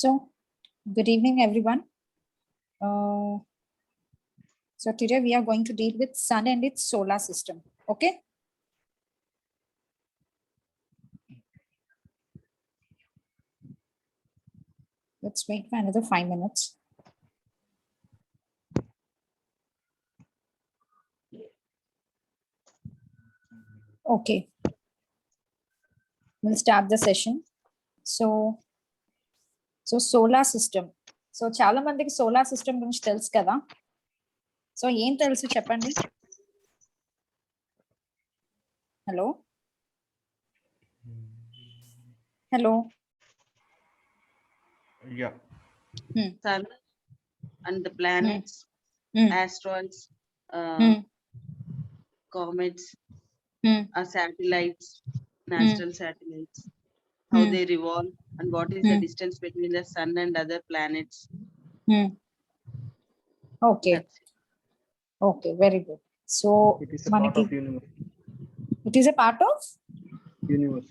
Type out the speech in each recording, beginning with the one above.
So, good evening, everyone. So today we are going to deal with sun and its solar system. Okay. Let's wait for another 5 minutes. Okay. We'll start the session. So solar system. So చాలా మందికి solar system గురించి తెలుసు కదా. So ఏం తెలుసు చెప్పండి. Hello hello Yeah. Sun and the planets, asteroids, comets, satellites, natural satellites, how they revolve, and what is the distance between the sun and other planets. Okay. Okay, very good. So It is a part of universe. It is a part of Universe.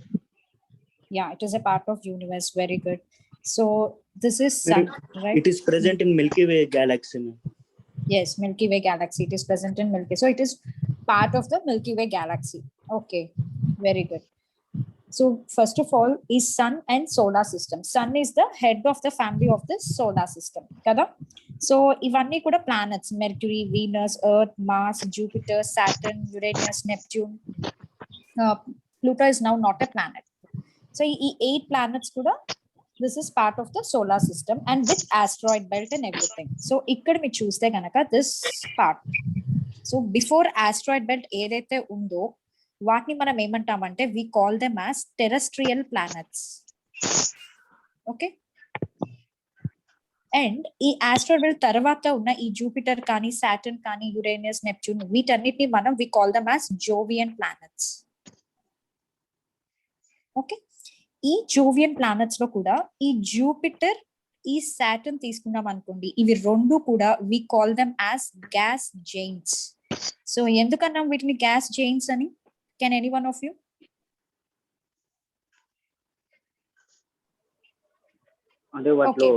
Yeah, it is a part of universe. Very good. So this is sun, right? It is present in Milky Way galaxy. Yes, Milky Way galaxy. It is present in Milky. So it is part of the Milky Way galaxy. Okay, very good. So first of all is sun and solar system. Sun is the head of the family of the solar system. Kada? So ivanni kuda planets: Mercury, Venus, Earth, Mars, Jupiter, Saturn, Uranus, Neptune. Pluto is now not a planet. So 8 planets kuda, this is part of the solar system and with asteroid belt and everything. So ikkada me chuste ganaka this part. So before asteroid belt ఏదైతే ఉందో వాటిని మనం ఏమంటామంటే we call them as terrestrial planets. Okay. And ఈ asteroid belt తర్వాత ఉన్న ఈ Jupiter కానీ సాటర్న్ కానీ యురేనస్ నెప్ట్యూన్ వీటన్నిటిని మనం we call them as Jovian planets. Okay. ఈ జోవియన్ ప్లానెట్స్ లో కూడా ఈ జూపిటర్ ఈ సాటర్న్ తీసుకున్నాం అనుకోండి, ఇవి రెండు కూడా we call them as gas giants. So ఎందుకన్నాం వీటిని గ్యాస్ జైంట్స్ అని? Can any one of you? అంటే వాటిలో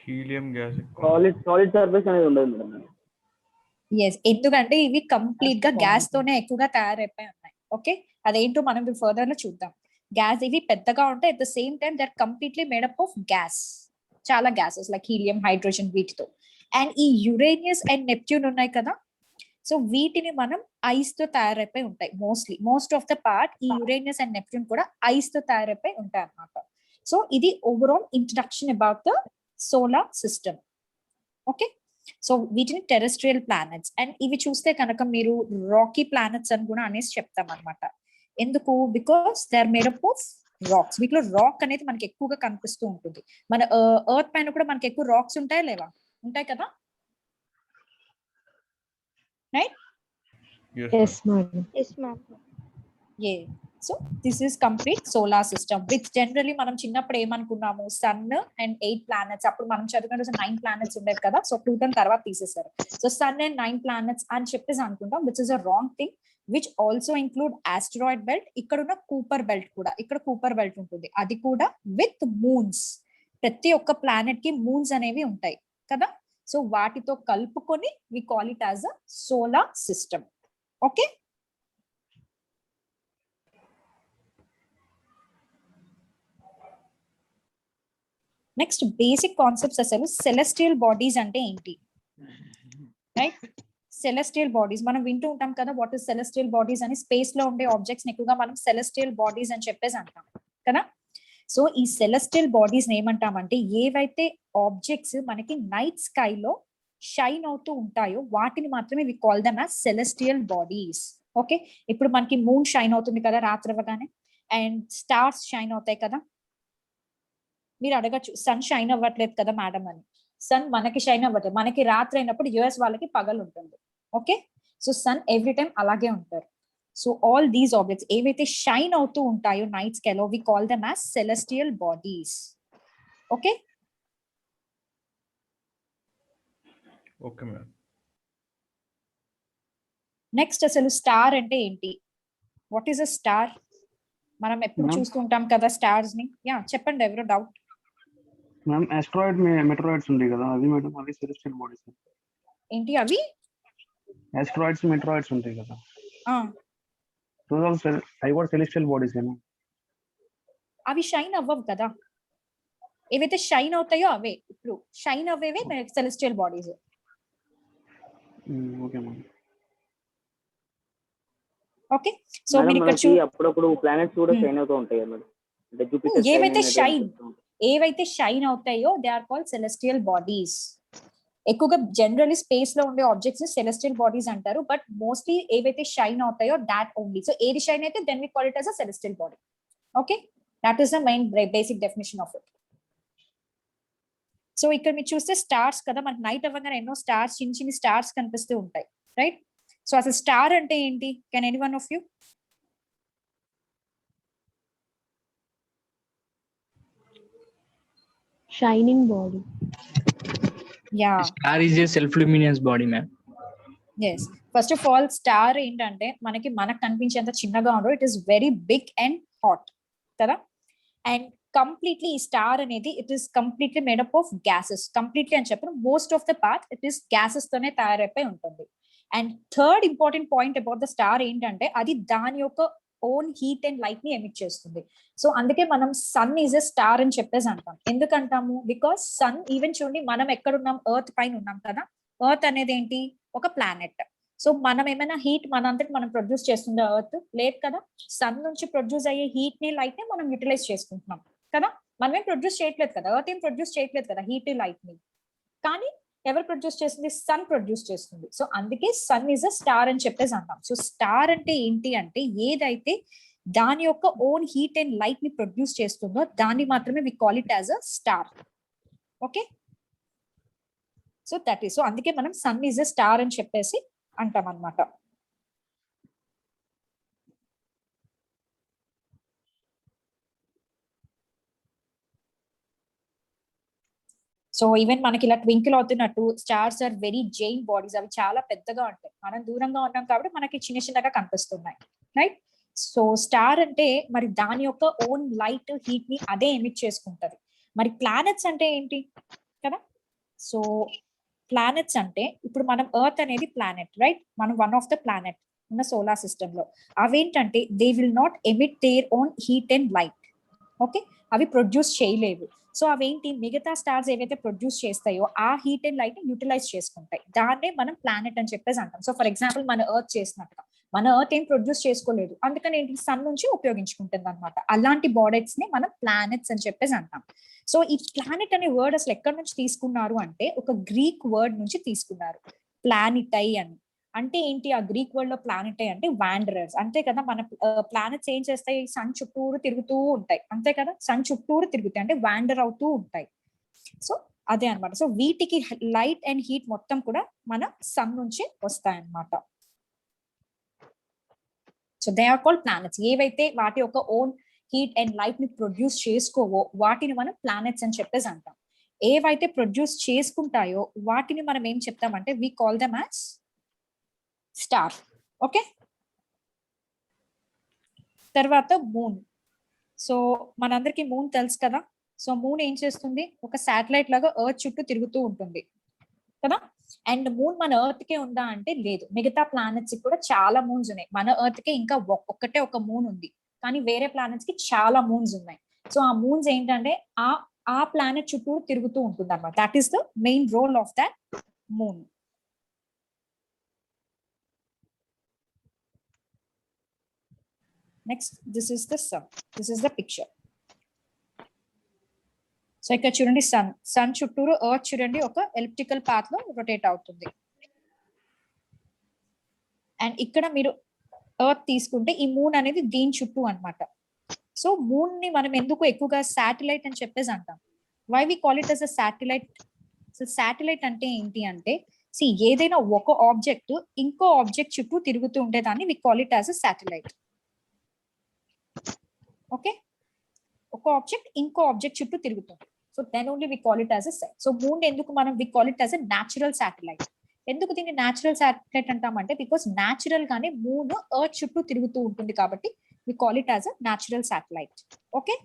హీలియం గ్యాస్ సాలిడ్ సర్ఫేస్ అనేది ఉండదు మేడం. ఎస్, ఎందుకంటే ఇవి కంప్లీట్ గా గ్యాస్ తోనే ఎక్కువగా తయారైపోయి ఉన్నాయి. ఓకే, అదేంటో మనం ఫర్దర్ లో చూద్దాం. గ్యాస్ ఇవి పెద్దగా ఉంటాయి, at the same time that completely made up of gas, చాలా గ్యాసెస్ లైక్ హీలియం, హైడ్రోజన్ వీటితో. అండ్ ఈ యురేనియస్ అండ్ నెప్ట్యూన్ ఉన్నాయి కదా, సో వీటిని మనం ఐస్ తో తయారైపోయి ఉంటాయి. మోస్ట్ ఆఫ్ ద పార్ట్ ఈ యురేనియస్ అండ్ నెప్ట్యూన్ కూడా ఐస్ తో తయారైపోయి ఉంటాయి అన్నమాట. సో ఇది overall introduction about the solar system. Okay, so వీటిని టెరెస్ట్రియల్ ప్లానెట్స్. అండ్ ఇవి చూస్తే కనుక మీరు రాకీ ప్లానెట్స్ అని కూడా అనేసి చెప్తాం అనమాట. ఎందుకు? Because they are made up of rocks. వీటిలో రాక్ అనేది మనకి ఎక్కువగా కనిపిస్తూ ఉంటుంది. మన ఎర్త్ పైన కూడా మనకి ఎక్కువ రాక్స్ ఉంటాయా లేవా? ఉంటాయి కదా, right? Yes, ma'am. Yeah. So this is complete solar system, which generally మనం చిన్నప్పుడు ఏమనుకున్నాము, సన్ అండ్ 8 ప్లానెట్స్. అప్పుడు మనం చదువుకుంటే 9 ప్లానెట్స్ ఉండేది కదా, సో ప్లూటన్ తర్వాత తీసేశారు. సో సన్ అండ్ 9 ప్లానెట్స్ అని చెప్పేసి అనుకుంటాం, which is a wrong thing. Which also include asteroid belt. ఇక్కడ ఉన్న కూపర్ బెల్ట్ కూడా, ఇక్కడ కూపర్ బెల్ట్ ఉంటుంది, అది కూడా విత్ మూన్స్. ప్రతి ఒక్క ప్లానెట్ కి మూన్స్ అనేవి ఉంటాయి కదా, సో వాటితో కలుపుకొని we call it as a solar system. Okay, next basic concepts. అసలు సెలెస్టియల్ బాడీస్ అంటే ఏంటి, రైట్? సెలెస్టియల్ బాడీస్ మనం వింటూ ఉంటాం కదా, వాట్ ఇస్ సెలెస్టియల్ బాడీస్ అని. స్పేస్ లో ఉండే ఆబ్జెక్ట్స్ ఎక్కువగా మనం సెలెస్టియల్ బాడీస్ అని చెప్పేసి అంటాం కదా. సో ఈ సెలెస్టియల్ బాడీస్ ఏమంటామంటే, ఏవైతే ఆబ్జెక్ట్స్ మనకి నైట్ స్కైలో షైన్ అవుతూ ఉంటాయో వాటిని మాత్రమే we call them as celestial bodies. Okay, ఇప్పుడు మనకి మూన్ షైన్ అవుతుంది కదా రాత్రి అవ్వగానే, అండ్ స్టార్స్ షైన్ అవుతాయి కదా. మీరు అడగచ్చు, సన్ షైన్ అవ్వట్లేదు కదా మేడం అని. సన్ మనకి షైన్ అవ్వట్లేదు, మనకి రాత్రి అయినప్పుడు యుఎస్ వాళ్ళకి పగలు ఉంటుంది. Okay, so sun every time అలాగే ఉంటారు. సో ఆల్ దీస్ ఆబ్జెక్ట్స్ ఏవైతే షైన్ అవుతూ ఉంటాయో నైట్ స్కైలో we call them as celestial bodies. Okay, okay ma'am. Next అసలు స్టార్ అంటే ఏంటి? What is a star? మనం ఎప్పుడు Ma'am? చూస్తుంటాం కదా స్టార్స్ ని. యా చెప్పండి, ఎవరో డౌట్. మ్యామ్ ఆస్ట్రాయిడ్ మెట్రాయిడ్స్ ఉంటాయి కదా, అది మేడం అది సెలెస్టియల్ బాడీస్. ఏంటి అవి? ఆస్ట్రాయిడ్స్ మెట్రాయిడ్స్ ఉంటాయి కదా, ఆ అవి కూడా సెలెస్టియల్ బాడీస్ ఏనా? అవి షైన్ అవ్వవు కదా. ఏవైతే షైన్ అవుతాయో అవే, ఇప్పుడు షైన్ అవ్వేవే celestial bodies. Okay ma'am. Okay, so madam మీరు ఇక్కడ మనకి అప్పుడప్పుడు ప్లానెట్స్ కూడా షైన్ అవుతూ ఉంటాయి కదా మేడం, అంటే జూపిటర్ ఏవైతే షైన్ అవుతాయో they are called celestial bodies. ఎక్కువగా జనరల్లీ స్పేస్ లో ఉండే ఆబ్జెక్ట్స్ సెలెస్టియల్ బాడీస్ అంటారు, బట్ మోస్ట్లీ ఏవైతే షైన్ అవుతాయో దాట్ ఓన్లీ. సో ఏది షైన్ అయితే then we call it as a celestial body. Okay, that is the main basic definition of it. So ఇక్కడ మీరు చూస్తే స్టార్స్ కదా, మనకి నైట్ అవ్వగానే ఎన్నో స్టార్స్, చిన్న చిన్న స్టార్స్ కనిపిస్తూ ఉంటాయి, రైట్? సో అసలు స్టార్ అంటే ఏంటి? Can any one of you? Shining body. యా, Star is a self-luminous body, ma'am. Yes. First of all star ఏంటంటే మనకు కనిపించేంత చిన్నగా ఉండదు, it is very big and hot కదా. అండ్ కంప్లీట్లీ ఈ స్టార్ అనేది it is completely made up of gases. Completely అని చెప్పిన most of the part it is gases తోనే తయారైపోయి ఉంటుంది. And third important point about the star ఏంటంటే అది దాని యొక్క ఓన్ హీట్ అండ్ లైట్ ని ఎమిట్ చేస్తుంది. సో అందుకే మనం సన్ ఈజ్ ఎ స్టార్ అని చెప్పేసి అంటాం. ఎందుకంటాము? బికాస్ సన్, ఈవెన్ చూడండి మనం ఎక్కడున్నాం, ఎర్త్ పైన ఉన్నాం కదా. ఎర్త్ అనేది ఏంటి? ఒక ప్లానెట్. సో మనం ఏమైనా హీట్ మనంతటి మనం ప్రొడ్యూస్ చేస్తుందా? ఎర్త్ లేదు కదా. సన్ నుంచి ప్రొడ్యూస్ అయ్యే హీట్ ని, లైట్ ని మనం యూటిలైజ్ చేసుకుంటున్నాం కదా. మనమేం ప్రొడ్యూస్ చేయట్లేదు కదా, ఎర్త్ ఏం ప్రొడ్యూస్ చేయట్లేదు కదా హీట్ లైట్ ని. కానీ ఎవరు ప్రొడ్యూస్ చేస్తుంది? సన్ ప్రొడ్యూస్ చేస్తుంది. సో అందుకే సన్ ఈజ్ అ స్టార్ అని చెప్పేసి అంటాం. సో స్టార్ అంటే ఏంటి అంటే ఏదైతే దాని యొక్క ఓన్ హీట్ అండ్ లైట్ ని ప్రొడ్యూస్ చేస్తుందో దాన్ని మాత్రమే we call it as a star. Okay, so that is. So అందుకే మనం సన్ ఈజ్ అ స్టార్ అని చెప్పేసి అంటాం అన్నమాట. సో ఈవెన్ మనకి ఇలా ట్వింకిల్ అవుతున్నట్టు stars are very shine bodies. అవి చాలా పెద్దగా ఉంటాయి. మనం దూరంగా ఉన్నాం కాబట్టి మనకి చిన్న చిన్నగా కనిపిస్తున్నాయి, రైట్? సో స్టార్ అంటే మరి దాని యొక్క ఓన్ లైట్ హీట్ ని అదే ఎమిట్ చేసుకుంటది. మరి ప్లానెట్స్ అంటే ఏంటి కదా. సో ప్లానెట్స్ అంటే ఇప్పుడు మనం ఎర్త్ అనేది ప్లానెట్, రైట్? మనం వన్ ఆఫ్ ద ప్లానెట్ ఉన్న సోలార్ సిస్టమ్ లో. అవేంటంటే they will not emit their own heat and light. Okay, అవి ప్రొడ్యూస్ చేయలేవు. సో అవేంటి? మిగతా స్టార్స్ ఏవైతే ప్రొడ్యూస్ చేస్తాయో ఆ హీట్ అండ్ లైట్ ని యూటిలైజ్ చేసుకుంటాయి. దాన్నే మనం ప్లానెట్ అని చెప్పేసి అంటాం. సో ఫర్ ఎగ్జాంపుల్ మన ఎర్త్ చేసినట్టుగా మన ఎర్త్ ఏం ప్రొడ్యూస్ చేసుకోలేదు, అందుకని ఏంటి? సన్ నుంచి ఉపయోగించుకుంటుంది అనమాట. అలాంటి బాడీస్ ని మనం ప్లానెట్స్ అని చెప్పేసి అంటాం. సో ఈ ప్లానెట్ అనే వర్డ్ అసలు ఎక్కడి నుంచి తీసుకున్నారు అంటే ఒక గ్రీక్ వర్డ్ నుంచి తీసుకున్నారు, ప్లానిటై అని. అంటే ఏంటి? ఆ గ్రీక్ వర్డ్ లో ప్లానెటై అంటే వాండరర్స్. అంతే కదా, మన ప్లానెట్స్ ఏం చేస్తాయి? సన్ చుట్టూరు తిరుగుతూ ఉంటాయి, అంతే కదా. సన్ చుట్టూరు తిరుగుతాయి అంటే వాండర్ అవుతూ ఉంటాయి. సో అదే అనమాట. సో వీటికి లైట్ అండ్ హీట్ మొత్తం కూడా మన సన్ నుంచి వస్తాయి అన్నమాట. So they are called planets. ఏవైతే వాటి యొక్క ఓన్ హీట్ అండ్ లైట్ ని ప్రొడ్యూస్ చేసుకోవో వాటిని మనం ప్లానెట్స్ అని చెప్పేసి అంటాం. ఏవైతే ప్రొడ్యూస్ చేసుకుంటాయో వాటిని మనం ఏం చెప్తామంటే we call them as star. Okay, తర్వాత మూన్. సో మనందరికి మూన్ తెలుసు కదా. సో మూన్ ఏం చేస్తుంది? ఒక శాటిలైట్ లాగా ఎర్త్ చుట్టూ తిరుగుతూ ఉంటుంది కదా. అండ్ మూన్ మన ఎర్త్ కే ఉందా అంటే లేదు. మిగతా ప్లానెట్స్ కూడా చాలా మూన్స్ ఉన్నాయి. మన ఎర్త్ కే ఇంకా ఒక్కటే ఒక మూన్ ఉంది, కానీ వేరే ప్లానెట్స్ కి చాలా మూన్స్ ఉన్నాయి. సో ఆ మూన్స్ ఏంటంటే ఆ ప్లానెట్ చుట్టూ తిరుగుతూ ఉంటుంది అన్నమాట. That is the main role of that moon. Next, this is the sun. This is the picture. So ఇక్కడ చూడండి సన్ చుట్టూరు ఎర్త్ చూడండి ఒక ఎలిప్టికల్ పాత్ లో రొటేట్ అవుతుంది. అండ్ ఇక్కడ మీరు ఎర్త్ తీసుకుంటే ఈ మూన్ అనేది దీని చుట్టూ అన్నమాట. సో మూన్ ని మనం ఎందుకు ఎక్కువగా శాటిలైట్ అని చెప్పేసి అంటాం. Why we call it as a satellite? So satellite అంటే ఏంటి అంటే ఏదైనా ఒక ఆబ్జెక్ట్ ఇంకో ఆబ్జెక్ట్ చుట్టూ తిరుగుతూ ఉండేదాన్ని we call it as a satellite. Okay, ఒక ఆబ్జెక్ట్ ఇంకో ఆబ్జెక్ట్ చుట్టూ తిరుగుతుంది. So then only we call it as a so moon ఎందుకు మనం we call it as a natural satellite. ఎందుకు దీన్ని న్యాచురల్ శాటిలైట్ అంటామంటే బికాస్ న్యాచురల్ గానే మూన్ ఎర్త్ చుట్టూ తిరుగుతూ ఉంటుంది కాబట్టి we call it as a natural satellite. Okay.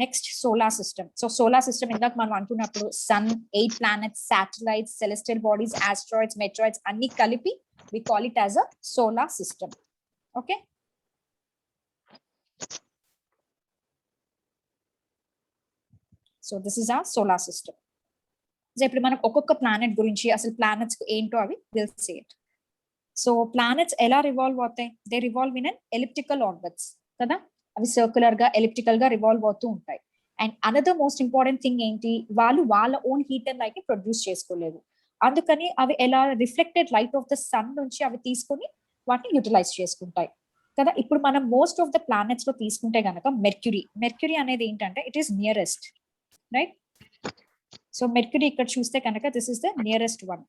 Next, solar system. So solar system ఇందాక మనం అనుకున్నప్పుడు sun, 8 planets, satellites, celestial bodies, asteroids, meteoroids అన్ని కలిపి we call it as a solar system. Okay. So this is our solar system. So ఇప్పుడు మనం ఒక్కొక్క planet గురించి అసలు ప్లానెట్స్ ఏంటో అవి will say it. So planets ఎలా రివాల్వ్ అవుతాయి? They revolve in an elliptical orbits కదా, అవి సర్క్యులర్ గా ఎలిప్టికల్ గా రివాల్వ్ అవుతూ ఉంటాయి. And another most important thing ఏంటి, వాళ్ళు వాళ్ళ ఓన్ హీట్ అండ్ లైట్ ని ప్రొడ్యూస్ చేసుకోలేదు. అందుకని అవి ఎలా reflected light of the sun నుంచి అవి తీసుకొని వాటిని యూటిలైజ్ చేసుకుంటాయి కదా. ఇప్పుడు మనం మోస్ట్ ఆఫ్ ద ప్లానెట్స్ లో తీసుకుంటే గనక మెర్క్యూరీ అనేది ఏంటంటే it is nearest, right? So mercury ఇక్కడ చూస్తే కనుక this is the nearest one.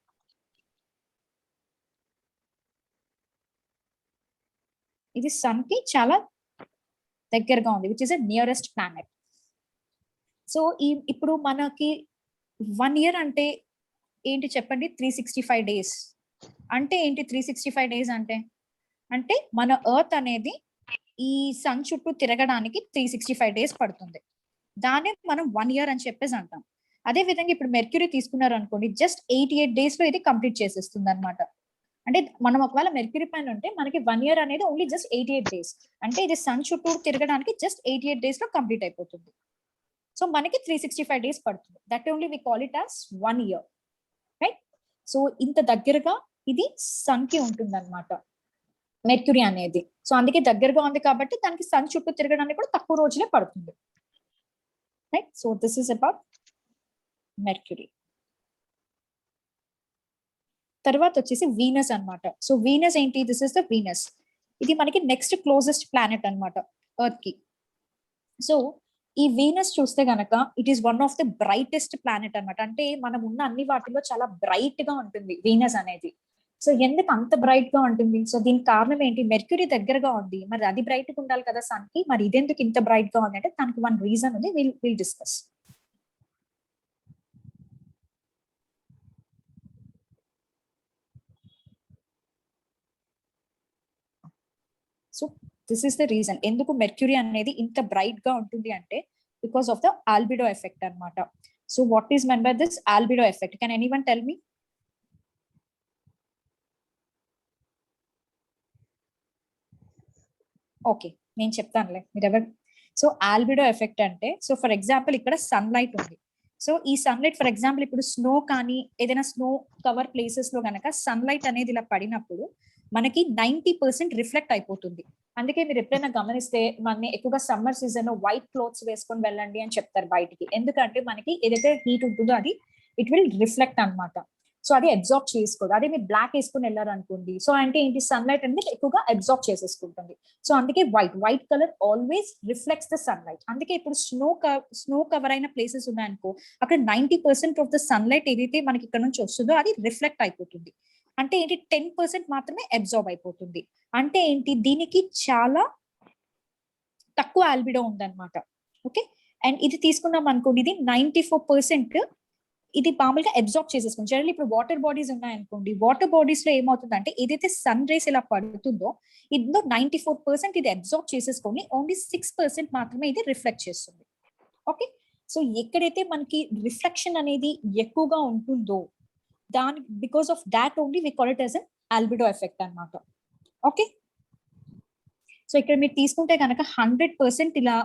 ఇది సన్ కి చాలా దగ్గరగా ఉంది, which is a nearest planet. So ఇప్పుడు మనకి 1 year అంటే ఏంటి చెప్పండి? 365 days అంటే ఏంటి? 365 days అంటే మన ఎర్త్ అనేది ఈ సన్ చుట్టూ తిరగడానికి 365 days పడుతుంది. దాన్ని మనం 1 year అని చెప్పేసి అంటాం. అదే విధంగా ఇప్పుడు మెర్క్యూరీ తీసుకున్నారు అనుకోండి, జస్ట్ 88 days లో ఇది కంప్లీట్ చేసేస్తుంది అనమాట. అంటే మనం ఒకవేళ మెర్క్యూరీ పైన ఉంటే మనకి 1 year అనేది ఓన్లీ జస్ట్ 88 days, అంటే ఇది సన్ చుట్టూ తిరగడానికి జస్ట్ 88 days లో కంప్లీట్ అయిపోతుంది. సో మనకి 365 days పడుతుంది. That only we call it as 1 year, right? So ఇంత దగ్గరగా ఇది సన్ కి ఉంటుంది అనమాట మెర్క్యూరీ అనేది. సో అందుకే దగ్గరగా ఉంది కాబట్టి దానికి సన్ చుట్టూ తిరగడానికి కూడా తక్కువ రోజులే పడుతుంది, right? So this is about mercury. తర్వాత వచ్చేసి వీనస్ అన్నమాట. సో వీనస్ ఏంటి? This is the Venus. ఇది మనకి నెక్స్ట్ క్లోజెస్ట్ ప్లానెట్ అన్నమాట ఎర్త్ కి. సో ఈ వీనస్ చూస్తే గనక it is one of the brightest planet అన్నమాట. అంటే మనం ఉన్న అన్ని వాటిలో చాలా బ్రైట్ గా ఉంటుంది వీనస్ అనేది. సో ఎందుకు అంత బ్రైట్ గా ఉంటుంది? సో దీనికి కారణం ఏంటి? మెర్క్యూరీ దగ్గరగా ఉంది, మరి అది బ్రైట్ గా ఉండాలి కదా సన్ కి, మరి ఇదెందుకు ఇంత బ్రైట్ గా ఉంది అంటే దానికి వన్ రీజన్ ఉంది, will discuss. So this is the reason ఎందుకు మెర్క్యూరీ అనేది ఇంత బ్రైట్ గా ఉంటుంది అంటే because of the albedo effect అన్నమాట. So what is meant by this albedo effect? Can anyone tell me? Okay, నేను చెప్తానులే, మీరు ఎవరు. సో ఆల్బిడో ఎఫెక్ట్ అంటే, సో ఫర్ ఎగ్జాంపుల్ ఇక్కడ సన్ లైట్ ఉంది. సో ఈ సన్ లైట్ ఫర్ ఎగ్జాంపుల్ ఇప్పుడు స్నో కానీ ఏదైనా స్నో కవర్ ప్లేసెస్ లో గనక సన్ లైట్ అనేది ఇలా పడినప్పుడు మనకి 90% రిఫ్లెక్ట్ అయిపోతుంది. అందుకే మీరు ఎప్పుడైనా గమనిస్తే మన ఎక్కువగా సమ్మర్ సీజన్ లో వైట్ క్లోత్స్ వేసుకొని వెళ్ళండి అని చెప్తారు బయటికి. ఎందుకంటే మనకి ఏదైతే హీట్ ఉంటుందో అది ఇట్ విల్ రిఫ్లెక్ట్ అన్నమాట. సో అది అబ్జార్బ్ చేసుకోదు. అదే మీరు బ్లాక్ వేసుకుని వెళ్ళారు అనుకోండి, సో అంటే ఏంటి, సన్ లైట్ అనేది ఎక్కువగా అబ్జార్బ్ చేసేసుకుంటుంది. సో అందుకే white colour always reflects the sun light. అందుకే ఇప్పుడు స్నో కవర్ అయిన ప్లేసెస్ ఉన్నాయనుకో, అక్కడ 90% ఆఫ్ ద సన్ లైట్ ఏదైతే మనకి ఇక్కడ నుంచి వస్తుందో అది రిఫ్లెక్ట్ అయిపోతుంది. అంటే ఏంటి, 10% మాత్రమే అబ్జార్బ్ అయిపోతుంది. అంటే ఏంటి, దీనికి చాలా తక్కువ ఆల్బిడో ఉందన్నమాట. ఓకే, అండ్ ఇది తీసుకున్నాం అనుకోండి, ఇది 94% ఇది మామూలుగా అబ్జార్బ్ చేసేసుకుంది. జనరల్ ఇప్పుడు వాటర్ బాడీస్ ఉన్నాయనుకోండి, వాటర్ బాడీస్ లో ఏమవుతుందంటే ఏదైతే సన్ రేస్ ఇలా పడుతుందో ఇందులో 94% ఇది అబ్జార్బ్ చేసేసుకొని ఓన్లీ 6% మాత్రమే ఇది రిఫ్లెక్ట్ చేస్తుంది. ఓకే, సో ఎక్కడైతే మనకి రిఫ్లెక్షన్ అనేది ఎక్కువగా ఉంటుందో దాని because of that only we call it as an albedo effect అన్నమాట. ఓకే, సో ఇక్కడ మీరు తీసుకుంటే కనుక 100% ఇలా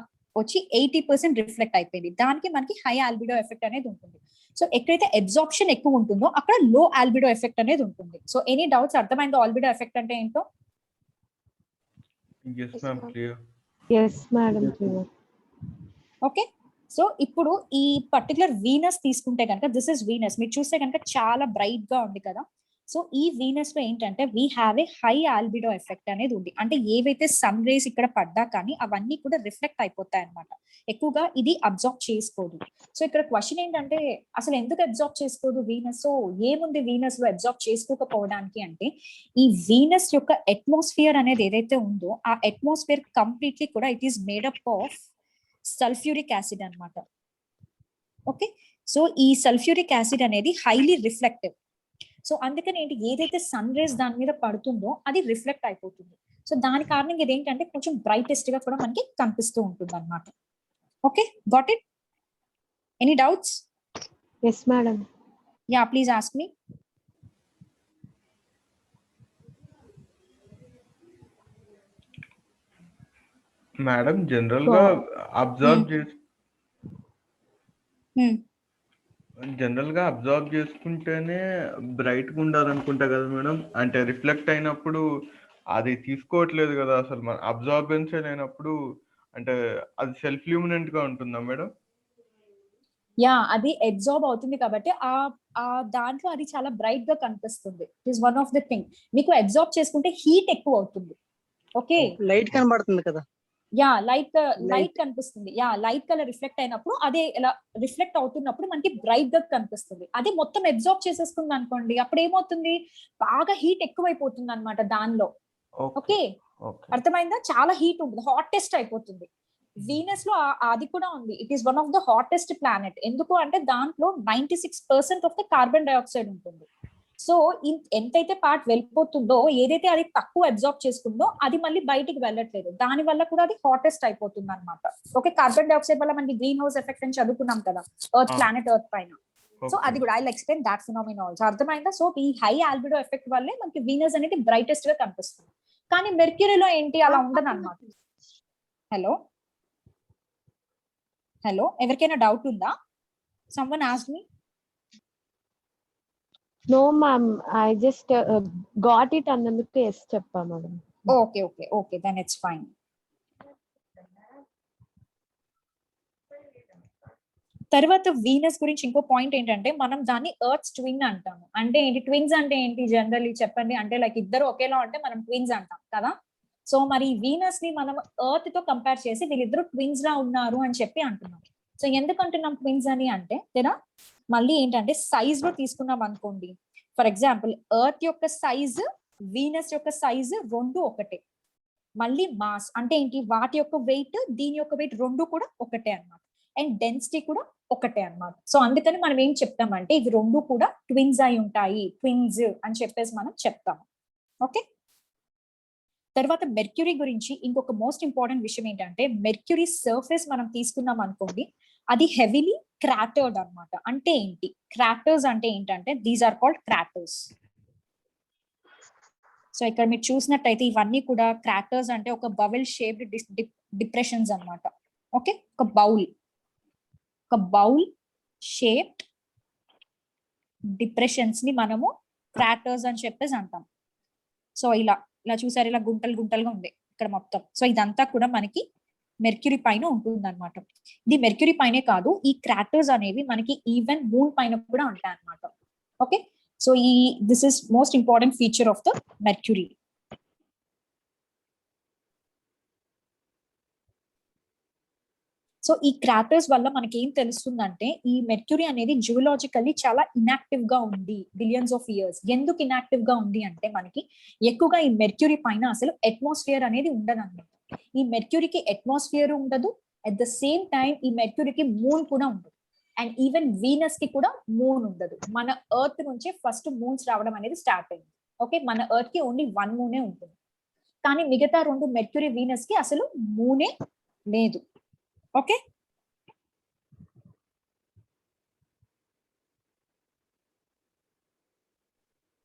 వచ్చి 80% రిఫ్లెక్ట్ అయిపోయింది. దానికి మనకి హై ఆల్బిడో ఎఫెక్ట్ అనేది ఉంటుంది. సో ఎక్కడైతే అబ్జార్ప్షన్ ఎక్కువ ఉంటుందో అక్కడ లో ఆల్బిడో ఎఫెక్ట్ అనేది ఉంటుంది. So any doubts? అర్థమైందో ఆల్బిడో ఎఫెక్ట్ అంటే ఏంటో? Yes, ma'am. Clear. Yes, madam. Clear. Okay, so ఇప్పుడు ఈ పర్టికులర్ వీనస్ తీసుకుంటే కనుక దిస్ ఇస్ వీనస్. మీరు చూస్తే కనుక చాలా బ్రైట్ గా ఉంది కదా. సో ఈ వీనస్ లో ఏంటంటే we have a high albedo effect అనేది ఉంది. అంటే ఏవైతే సన్ రేస్ ఇక్కడ పడ్డా కానీ అవన్నీ కూడా రిఫ్లెక్ట్ అయిపోతాయి అనమాట. ఎక్కువగా ఇది అబ్జార్బ్ చేసుకోదు. సో ఇక్కడ క్వశ్చన్ ఏంటంటే అసలు ఎందుకు అబ్జార్బ్ చేసుకోదు వీనస్? సో ఏముంది వీనస్ లో అబ్జార్బ్ చేసుకోకపోవడానికి అంటే ఈ వీనస్ యొక్క అట్మాస్ఫియర్ అనేది ఏదైతే ఉందో ఆ అట్మాస్ఫియర్ కంప్లీట్లీ కూడా it is made up of sulphuric acid అన్నమాట. ఓకే, సో ఈ సల్ఫ్యూరిక్ యాసిడ్ అనేది హైలీ రిఫ్లెక్టివ్. సో అందుకని ఏంటి, ఏదైతే సన్ రేస్ దాని మీద పడుతుందో అది రిఫ్లెక్ట్ అయిపోతుంది. సో దాని కారణంగా ఇదేంటంటే కొంచెం బ్రైటెస్ట్ గా కూడా మనకి కనిపిస్తూ ఉంటుంది అనమాట. Okay, got it? Any doubts? Yes madam. Yeah, please ask me. Madam general గా అబ్జర్వ్ చేసుకుంటేనే బ్రైట్ గా ఉండాలనుకుంటా కదా మేడం. అంటే రిఫ్లెక్ట్ అయినప్పుడు అది తీసుకోవట్లేదు కదా అసలు, మన అబ్జార్బెన్స్ లేనప్పుడు అంటే అది సెల్ఫ్ ల్యూమినెంట్ గా ఉంటుందా మేడం? యా, అది అబ్జార్బ్ అవుతుంది కాబట్టి ఆ దాంట్లో అది చాలా బ్రైట్ గా కనిపిస్తుంది. It is one of the thing. మీకు అబ్జార్బ్ చేసుకుంటే హీట్ ఎక్కువ అవుతుంది. ఓకే, లైట్ కనబడుతుంది కదా. యా, లైట్ కనిపిస్తుంది. యా, లైట్ కలర్ రిఫ్లెక్ట్ అయినప్పుడు అదే ఇలా రిఫ్లెక్ట్ అవుతున్నప్పుడు మనకి బ్రైట్ గా కనిపిస్తుంది. అదే మొత్తం అబ్జార్బ్ చేసేసుకుంది అనుకోండి, అప్పుడు ఏమవుతుంది, బాగా హీట్ ఎక్కువైపోతుంది అనమాట దానిలో. ఓకే, అర్థమైందా? చాలా హీట్ ఉంటుంది, హాటెస్ట్ అయిపోతుంది. వీనస్ లో అది కూడా ఉంది. It is one of the hottest planet. ఎందుకు అంటే దాంట్లో 96% ఆఫ్ ద కార్బన్ డైఆక్సైడ్ ఉంటుంది. సో ఎంతైతే పార్ట్ వెళ్ళిపోతుందో, ఏదైతే అది తక్కువ అబ్జార్బ్ చేసుకుందో అది మళ్ళీ బయటికి వెళ్ళట్లేదు, దాని వల్ల కూడా అది హాటెస్ట్ అయిపోతుంది అనమాట. ఓకే, కార్బన్ డైఆక్సైడ్ వల్ల మనకి గ్రీన్ హౌస్ ఎఫెక్ట్ అని చదువుకున్నాం కదా, ప్లానెట్ ఎర్త్ పైన. సో అది కూడా I explain that phenomena also. అర్థమైందా? సో ఈ హై ఆల్బిడో ఎఫెక్ట్ వల్లే మనకి వీనస్ అనేది బ్రైటెస్ట్ గా కనిపిస్తుంది. కానీ మెర్క్యూరీలో ఏంటి, అలా ఉండదు అనమాట. హలో హలో, ఎవరికైనా డౌట్ ఉందా? Someone ask me. No ma'am, I just got it అన్నందుకు ఎస్ చెప్పా madam. Okay okay okay, then it's fine. తర్వాత వీనస్ గురించి ఇంకో పాయింట్ ఏంటంటే, మనం దాన్ని ఎర్త్ ట్విన్ అంటాము. అంటే ఏంటి ట్విన్స్ అంటే ఏంటి జనరల్లీ చెప్పండి? అంటే లైక్ ఇద్దరు ఒకేలా ఉంటే మనం ట్విన్స్ అంటాం కదా. సో మరి వీనస్ ని మనం ఎర్త్ తో కంపేర్ చేసి వీళ్ళిద్దరు ట్విన్స్ లా ఉన్నారు అని చెప్పి అంటున్నాం. సో ఎందుకు అంటున్నాం ట్విన్స్ అని అంటే, తెరా మళ్ళీ ఏంటంటే సైజ్ లో తీసుకున్నాం అనుకోండి. ఫర్ ఎగ్జాంపుల్, ఎర్త్ యొక్క సైజ్, వీనస్ యొక్క సైజ్ రెండు ఒకటే. మళ్ళీ మాస్ అంటే ఏంటి, వాటి యొక్క వెయిట్, దీని యొక్క వెయిట్ రెండు కూడా ఒకటే అన్నమాట. అండ్ డెన్సిటీ కూడా ఒకటే అన్నమాట. సో అందుకని మనం ఏం చెప్తామంటే ఇవి రెండు కూడా ట్విన్స్ అయి ఉంటాయి, ట్విన్స్ అని చెప్పేసి మనం చెప్తాము. ఓకే, తర్వాత మెర్క్యూరీ గురించి ఇంకొక మోస్ట్ ఇంపార్టెంట్ విషయం ఏంటంటే, మెర్క్యూరీ సర్ఫేస్ మనం తీసుకున్నాం అనుకోండి, అది హెవీలీ క్రాటర్డ్ అన్నమాట. అంటే ఏంటి క్రాటర్స్ అంటే ఏంటంటే, దీస్ ఆర్ కాల్డ్ క్రాటర్స్. సో ఇక్కడ మీరు చూసినట్టయితే ఇవన్నీ కూడా క్రాటర్స్ అంటే ఒక బబుల్ షేప్డ్ డిప్రెషన్స్ అన్నమాట. ఓకే, ఒక బౌల్ షేప్డ్ డిప్రెషన్స్ ని మనము క్రాటర్స్ అని చెప్పేసి అంటాం. సో ఇలా చూసారు, ఇలా గుంటలు గుంటలుగా ఉంది ఇక్కడ మొత్తం. సో ఇదంతా కూడా మనకి మెర్క్యూరీ పైన ఉంటుంది అనమాట. ఇది మెర్క్యూరీ పైనే కాదు, ఈ క్రాటర్స్ అనేవి మనకి ఈవెన్ మూన్ పైన కూడా ఉంటాయి అనమాట. Okay, so this is most important feature of the mercury. So ఈ క్రాటర్స్ వల్ల మనకి ఏం తెలుస్తుందంటే, ఈ మెర్క్యూరీ అనేది జియోలాజికల్లీ చాలా ఇన్యాక్టివ్ గా ఉంది బిలియన్స్ ఆఫ్ ఇయర్స్. ఎందుకు ఇన్యాక్టివ్ గా ఉంది అంటే, మనకి ఎక్కువగా ఈ మెర్క్యూరీ పైన అసలు అట్మాస్ఫియర్ అనేది ఉండదు అన్నమాట. ఈ మెర్క్యూరీకి అట్మాస్ఫియర్ ఉండదు, అట్ ద సేమ్ టైం ఈ మెర్క్యూరీకి మూన్ కూడా ఉండదు, అండ్ ఈవెన్ వీనస్ కి కూడా మూన్ ఉండదు. మన ఎర్త్ నుంచే ఫస్ట్ మూన్స్ రావడం అనేది స్టార్ట్ అయింది. ఓకే, మన ఎర్త్ కి ఓన్లీ 1 మూనే ఉంటుంది, కానీ మిగతా 2 మెర్క్యూరీ, వీనస్ కి అసలు మూనే లేదు. ఓకే,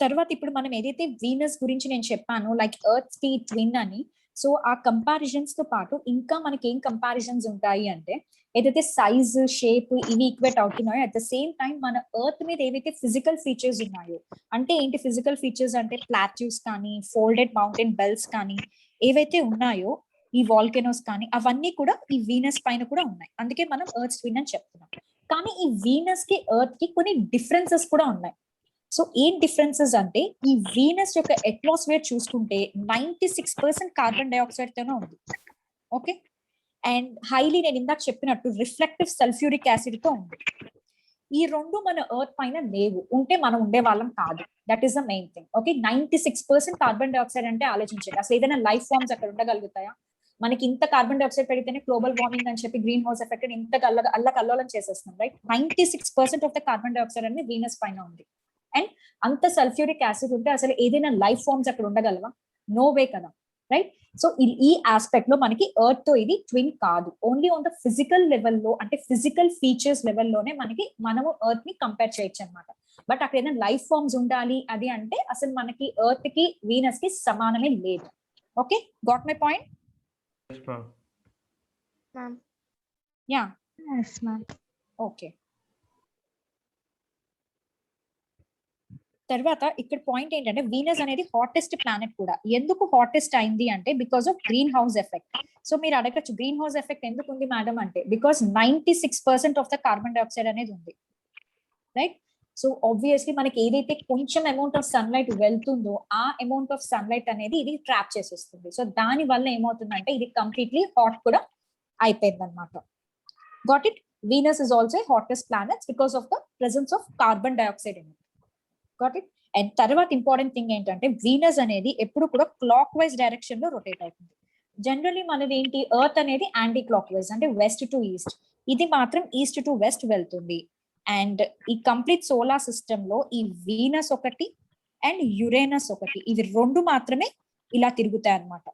తర్వాత ఇప్పుడు మనం ఏదైతే వీనస్ గురించి నేను చెప్పాను, లైక్ ఎర్త్ కి ట్విన్ అని, సో ఆ కంపారిజన్స్ తో పాటు ఇంకా మనకి ఏం కంపారిజన్స్ ఉంటాయి అంటే, ఏదైతే సైజ్, షేప్ ఇవి ఈక్వేట్ అవుతున్నాయో, అట్ ద సేమ్ టైం మన ఎర్త్ మీద ఏవైతే ఫిజికల్ ఫీచర్స్ ఉన్నాయో, అంటే ఏంటి ఫిజికల్ ఫీచర్స్ అంటే, ప్లాట్యూస్ కానీ, ఫోల్డెడ్ మౌంటైన్ బెల్ట్స్ కానీ ఏవైతే ఉన్నాయో, ఈ వాల్కెనోస్ కానీ, అవన్నీ కూడా ఈ వీనస్ పైన కూడా ఉన్నాయి. అందుకే మనం ఎర్త్ ట్విన్ అని చెప్తున్నాం. కానీ ఈ వీనస్ కి ఎర్త్ కి కొన్ని డిఫరెన్సెస్ కూడా ఉన్నాయి. సో ఏం డిఫరెన్సెస్ అంటే, ఈ వీనస్ యొక్క అట్మాస్ఫియర్ చూసుకుంటే 96% కార్బన్ డైఆక్సైడ్ తోనే ఉంది. ఓకే, అండ్ హైలీ నేను ఇందాక చెప్పినట్టు రిఫ్లెక్టివ్ సల్ఫ్యూరిక్ యాసిడ్ తో ఉంది. ఈ రెండు మన ఎర్త్ పైన లేవు, ఉంటే మనం ఉండే వాళ్ళం కాదు. That is the main thing. Okay, 96% carbon dioxide అంటే ఆలోచించండి, అసలు ఏదైనా లైఫ్ ఫార్మ్స్ అక్కడ ఉండగలుగుతాయా? మనకి ఇంత కార్బన్ డైఆక్సైడ్ పెడితేనే గ్లోబల్ వార్మింగ్ అని చెప్పి గ్రీన్ హౌస్ ఎఫెక్ట్ ఇంత అల్లకల్లోలం చేసేస్తున్నాం, right? 96% of the carbon dioxide అనేది వీనస్ పైన ఉంది. అండ్ అంత సల్ఫ్యూరిక్ యాసిడ్ ఉంటే అసలు ఏదైనా లైఫ్ ఫార్మ్స్ అక్కడ ఉండగలవా? నో వే కదా, రైట్? సో ఈ ఆస్పెక్ట్ లో మనకి ఎర్త్ తో ఇది ట్విన్ కాదు. ఓన్లీ ఆన్ ద ఫిజికల్ లెవెల్లో, అంటే ఫిజికల్ ఫీచర్స్ లెవెల్లోనే మనము ఎర్త్ ని కంపేర్ చేయొచ్చు అనమాట. బట్ అక్కడ ఏదైనా లైఫ్ ఫార్మ్స్ ఉండాలి అది అంటే అసలు మనకి ఎర్త్ కి వీనస్ కి సమానమే లేదు. Okay, got my point? Yeah, okay. తర్వాత ఇక్కడ పాయింట్ ఏంటంటే వీనస్ అనేది హాటెస్ట్ ప్లానెట్ కూడా. ఎందుకు హాటెస్ట్ అయింది అంటే because of greenhouse effect. So మీరు అడగచ్చు గ్రీన్ హౌస్ ఎఫెక్ట్ ఎందుకు ఉంది మేడం అంటే, because 96% of the carbon dioxide అనేది ఉంది, రైట్? సో ఆబ్వియస్లీ మనకి ఏదైతే కొంచెం అమౌంట్ ఆఫ్ సన్లైట్ వెళ్తుందో ఆ అమౌంట్ ఆఫ్ సన్లైట్ అనేది ఇది ట్రాప్ చేసేస్తుంది. సో దాని వల్ల ఏమవుతుందంటే ఇది కంప్లీట్లీ హాట్ కూడా అయిపోయింది అనమాట. Got it? Venus is also hottest planets because of the presence of carbon dioxide in it. Got it? And తర్వాత ఇంపార్టెంట్ థింగ్ ఏంటంటే వీనస్ అనేది ఎప్పుడు కూడా క్లాక్ వైజ్ డైరెక్షన్ లో రొటేట్ అవుతుంది. జనరల్లీ మనది ఏంటి, ఎర్త్ అనేది యాంటీ క్లాక్ వైజ్ అంటే వెస్ట్ టు ఈస్ట్, ఇది మాత్రం ఈస్ట్ టు వెస్ట్ వెళ్తుంది. అండ్ ఈ కంప్లీట్ సోలార్ సిస్టమ్ లో ఈ వీనస్ ఒకటి అండ్ యురేనస్ ఒకటి, ఇవి రెండు మాత్రమే ఇలా తిరుగుతాయి అన్నమాట.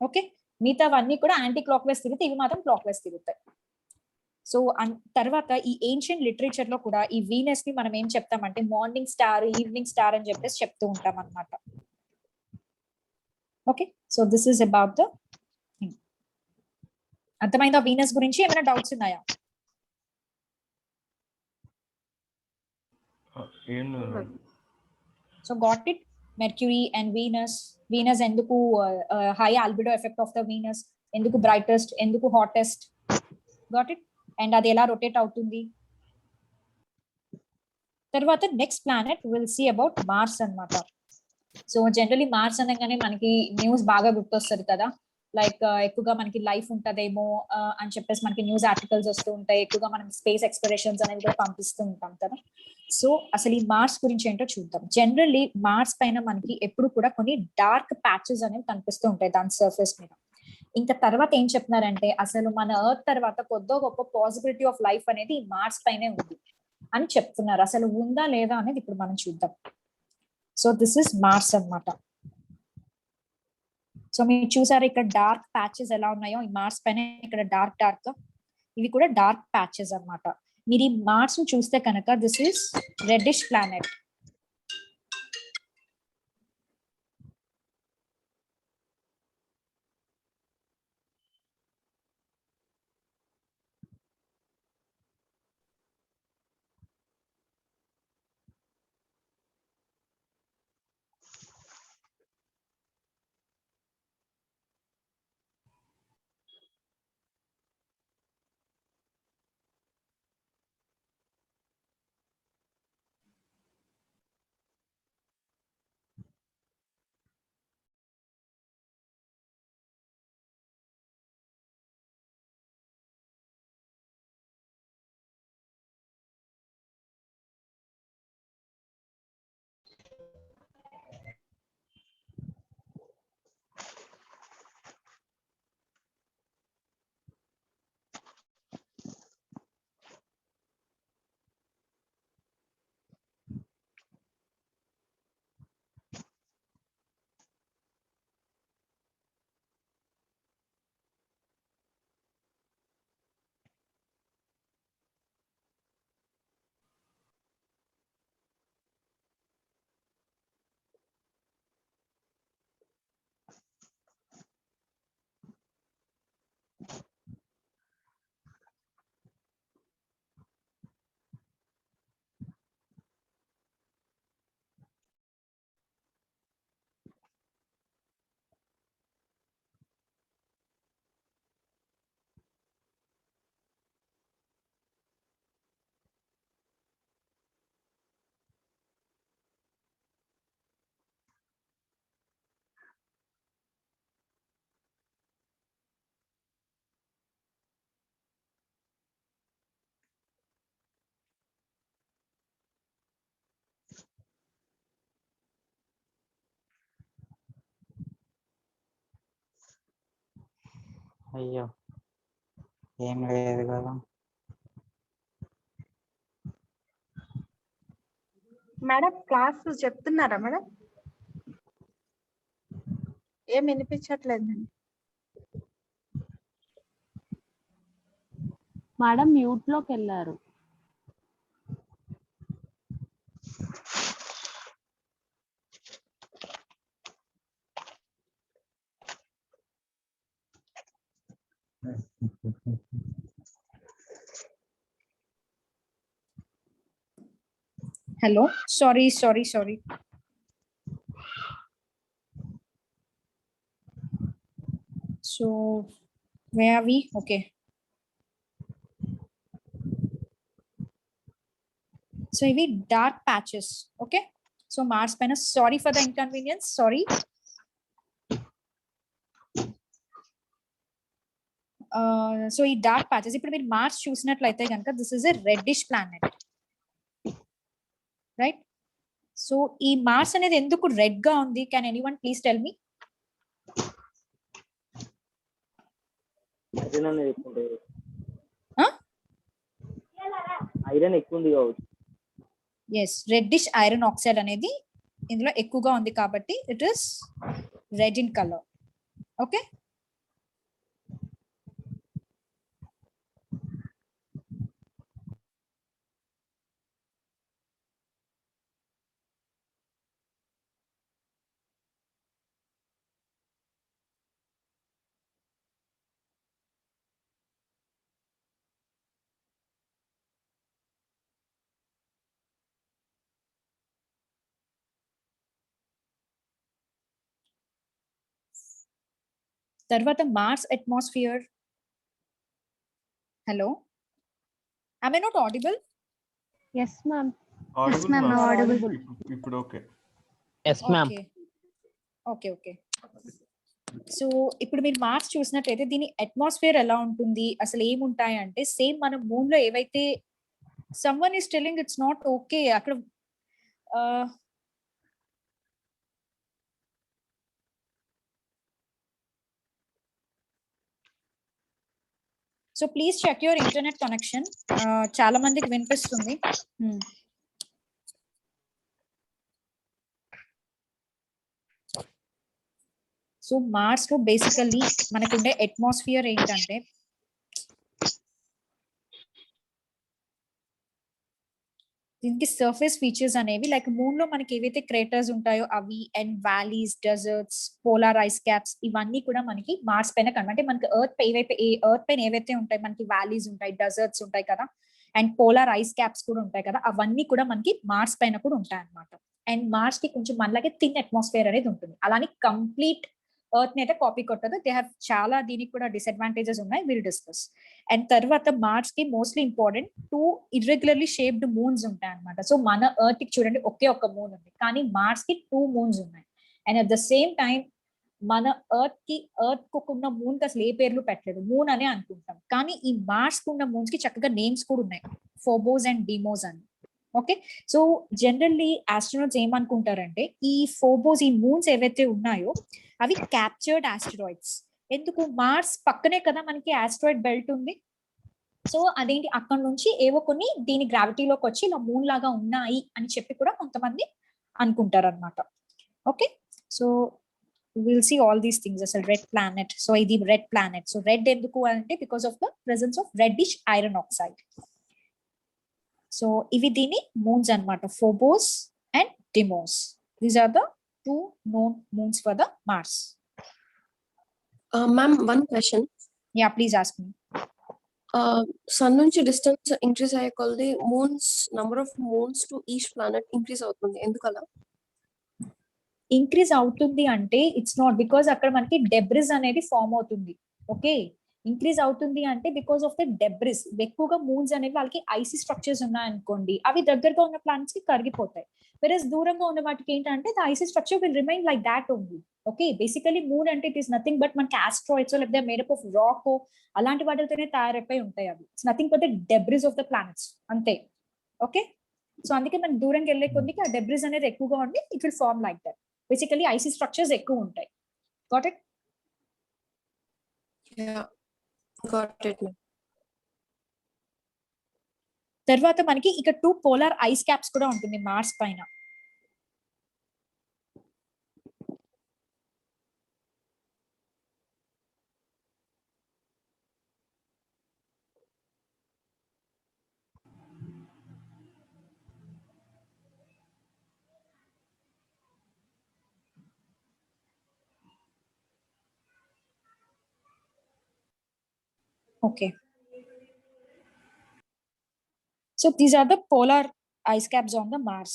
ఓకే, మిగతావన్నీ కూడా యాంటీ క్లాక్ వైజ్ తిరుగుతాయి, ఇవి మాత్రం క్లాక్ వైజ్ తిరుగుతాయి. సో తర్వాత ఈ ఏన్షియంట్ లిటరేచర్ లో కూడా ఈ వీనస్ ని మనం ఏం చెప్తామంటే మార్నింగ్ స్టార్, ఈవినింగ్ స్టార్ అని చెప్పేసి చెప్తూ ఉంటాం అన్నమాట. Okay, so this is about the thing. అర్థమైందా వీనస్ గురించి? ఏమైనా డౌట్స్ ఉన్నాయా? So got it? Mercury and Venus. Venus ఎందుకు high albedo effect of the Venus, ఎందుకు బ్రైటెస్ట్, ఎందుకు హాటెస్ట్. Got it? అండ్ అది ఎలా రొటేట్ అవుతుంది. తర్వాత next planet will see about Mars అన్నమాట. సో జనరలీ మార్స్ అనగానే మనకి న్యూస్ బాగా గుర్తొస్తుంది కదా, లైక్ ఎక్కువగా మనకి లైఫ్ ఉంటదేమో అని చెప్పేసి మనకి న్యూస్ ఆర్టికల్స్ వస్తూ ఉంటాయి. ఎక్కువగా మనం స్పేస్ ఎక్స్ప్లోరేషన్స్ అనేది కూడా పంపిస్తూ ఉంటాం కదా. సో అసలు ఈ మార్స్ గురించి ఏంటో చూద్దాం. జనరల్లీ మార్స్ పైన మనకి ఎప్పుడు కూడా కొన్ని డార్క్ ప్యాచెస్ అనేవి కనిపిస్తూ ఉంటాయి దాని సర్ఫేస్ మీద. ఇంకా తర్వాత ఏం చెప్తున్నారంటే అసలు మన ఎర్త్ తర్వాత కొద్దో గొప్ప పాసిబిలిటీ ఆఫ్ లైఫ్ అనేది ఈ మార్స్ పైనే ఉంది అని చెప్తున్నారు. అసలు ఉందా లేదా అనేది ఇప్పుడు మనం చూద్దాం. సో దిస్ ఇస్ మార్స్ అన్నమాట. సో మీరు చూసారు ఇక్కడ డార్క్ ప్యాచెస్ ఎలా ఉన్నాయో ఈ మార్స్ పైన, ఇక్కడ డార్క్ డార్క్, ఇవి కూడా డార్క్ ప్యాచెస్ అన్నమాట. మీరు ఈ మార్స్ ని చూస్తే కనుక దిస్ ఇస్ రెడ్డిష్ ప్లానెట్. అయ్యో ఏం లేదు కదా. మేడం క్లాస్ చెప్తున్నారా మేడం? ఏం వినిపించట్లేదు. మేడం మ్యూట్ లోకి వెళ్ళారు. Hello, sorry. So where are we? Okay. So ఇవి dark patches. Okay. So Mars పైన sorry for the inconvenience. Sorry. So ఈ డార్క్ ప్యాచెస్ ఇప్పుడు మీరు మార్స్ చూసినట్లయితే కనుక this is a reddish planet, right? So ఈ మార్స్ అనేది ఎందుకు రెడ్ గా ఉంది? Can anyone please tell me? Iron అనేది ఎక్కువ ఉంటుంది. ఐరన్ ఎక్కువ ఉంది కావచ్చు. ఎస్, రెడ్డిష్ ఐరన్ ఆక్సైడ్ అనేది ఇందులో ఎక్కువగా ఉంది కాబట్టి it is red in colour. Okay, తర్వాత Mars atmosphere. Hello, am I not audible? Yes ma'am. Audible. ఇప్పుడు okay. Yes ma'am. Okay. So ఇప్పుడు మీరు మార్స్ చూసినట్లయితే దీని అట్మాస్ఫియర్ ఎలా ఉంటుంది, అసలు ఏముంటాయి అంటే సేమ్ మన మూన్ లో ఏవైతే someone is telling it's not okay అక్కడ so please check your internet connection. చాలా మందికి వినిపిస్తుంది. సో మార్స్ లో బేసికల్లీ మనకుండే అట్మాస్ఫియర్ ఏంటంటే దీనికి సర్ఫేస్ ఫీచర్స్ అనేవి లైక్ మూన్ లో మనకి ఏవైతే క్రేటర్స్ ఉంటాయో అవి and valleys, deserts, polar ice caps ఇవన్నీ కూడా మనకి మార్స్ పైన కనబడి మనకి ఎర్త్ పైన ఏవైతే ఉంటాయి మనకి వ్యాలీస్ ఉంటాయి, డెజర్ట్స్ ఉంటాయి కదా, అండ్ పోలార్ ఐస్ క్యాప్స్ కూడా ఉంటాయి కదా, అవన్నీ కూడా మనకి మార్స్ పైన కూడా ఉంటాయి అన్నమాట. అండ్ మార్స్ కి కొంచెం మనలాగే థిన్ అట్మాస్ఫియర్ అనేది ఉంటుంది. అలానే కంప్లీట్ ఎర్త్ ని అయితే కాపీ కొట్టదు. దే హ్యావ్ చాలా దీనికి కూడా డిసడ్వాంటేజెస్ ఉన్నాయి, విల్ డిస్కస్. అండ్ తర్వాత మార్స్ కి mostly important 2 irregularly shaped moons ఉంటాయి అనమాట. సో మన ఎర్త్ కి చూడండి ఒకే ఒక మూన్ ఉంది, కానీ మార్స్ కి 2 మూన్స్ ఉన్నాయి. And at the same time మన ఎర్త్ కు ఉన్న మూన్ కి అసలు ఏ పేర్లు పెట్టలేదు, మూన్ అనే అనుకుంటాం. కానీ ఈ మార్స్ కు ఉన్న మూన్స్ కి చక్కగా నేమ్స్ కూడా ఉన్నాయి, ఫోబోస్ అండ్ డిమోస్ అని. ఓకే, సో జనరల్లీ ఆస్ట్రోనాట్స్ ఏమనుకుంటారంటే ఈ ఫోబోస్, ఈ మూన్స్ ఏవైతే ఉన్నాయో అవి క్యాప్చర్డ్ ఆస్ట్రాయిడ్స్. ఎందుకు? మార్స్ పక్కనే కదా మనకి ఆస్ట్రాయిడ్ బెల్ట్ ఉంది. సో అదేంటి అక్కడ నుంచి ఏవో కొన్ని దీని గ్రావిటీలోకి వచ్చి ఇలా మూన్ లాగా ఉన్నాయి అని చెప్పి కూడా కొంతమంది అనుకుంటారు అనమాట. Okay, so will see all these things. అసలు రెడ్ ప్లానెట్, సో ఇది రెడ్ ప్లానెట్. సో రెడ్ ఎందుకు అంటే because of the presence of reddish iron oxide. So ఇవి దీని మూన్స్ అన్నమాట, Phobos and Deimos. These are the 2 known moons for the Mars. Ma'am, one question. Yeah, please ask me. Sun నుంచి distance increase అయ్యే కొలది number of moons to each planet increase అవుతుంది. ఎందుకలా? Increase అవుతుంది అంటే ఇట్స్ నాట్ బికాస్ అక్కడ మనకి debris అనేది ఫామ్ అవుతుంది. ఓకే, ఇంక్రీజ్ అవుతుంది అంటే బికాస్ ఆఫ్ ద డెబ్రిస్. ఎక్కువగా మూన్స్ అనేవి వాళ్ళకి ఐసీ స్ట్రక్చర్స్ ఉన్నాయనుకోండి, అవి దగ్గరగా ఉన్న ప్లానెట్స్ కి కరిగిపోతాయి. వెరస్ దూరంగా ఉన్న వాటికి ఏంటంటే the icy structure will remain like that only. Okay, basically moon అంటే ఇట్ ఈస్ నథింగ్ బట్ మనకి ఆస్ట్రాయిడ్స్ లేకపోతే మేడప్ ఆఫ్ రాక్ అలాంటి వాటితోనే తయారైపోయి ఉంటాయి. అవి it's nothing but the debris of the planets అంతే. ఓకే, సో అందుకే మనకి దూరంగా వెళ్ళే కొద్దికి ఆ డెబ్రిస్ అనేది ఎక్కువగా ఉండి it will form like that. Basically icy structures ఎక్కువ ఉంటాయి. Got it? Yeah. Got it, ma'am. తర్వాత మనకి ఇక్కడ 2 పోలార్ ఐస్ క్యాప్స్ కూడా ఉంటుంది మార్స్ పైన. Okay. So these are the polar ice caps on the Mars.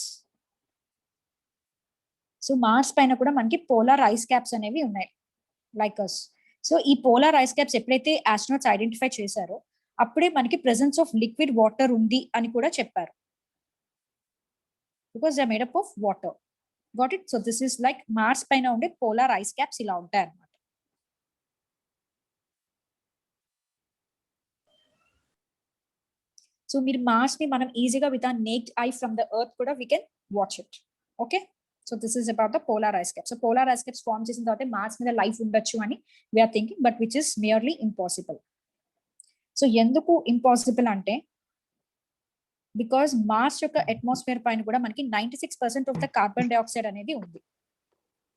So Mars పైన కూడా మనకి పోలార్ ఐస్ క్యాప్స్ అనేవి ఉన్నాయి లైక్ అస్. సో ఈ పోలార్ ఐస్ క్యాప్స్ ఎప్పుడైతే ఆస్ట్రోనాట్స్ ఐడెంటిఫై చేశారో అప్పుడే మనకి ప్రెసెన్స్ ఆఫ్ లిక్విడ్ వాటర్ ఉంది అని కూడా చెప్పారు. Because they made up of water. Got it? So this is like Mars పైన ఉండే పోలార్ ఐస్ క్యాప్స్ ఇలా ఉంటాయి అన్నమాట. సో మీరు మార్స్ ని మనం ఈజీగా with our naked eye from the Earth కూడా we can watch it. Okay, so this is about the polar ice caps. So polar ice caps form చేసిన తర్వాత మార్స్ మీద లైఫ్ ఉండొచ్చు అని we are thinking, but which is merely impossible. So ఎందుకు impossible అంటే because Mars యొక్క అట్మాస్ఫియర్ పైన కూడా మనకి 96% ఆఫ్ ద కార్బన్ డైఆక్సైడ్ అనేది ఉంది.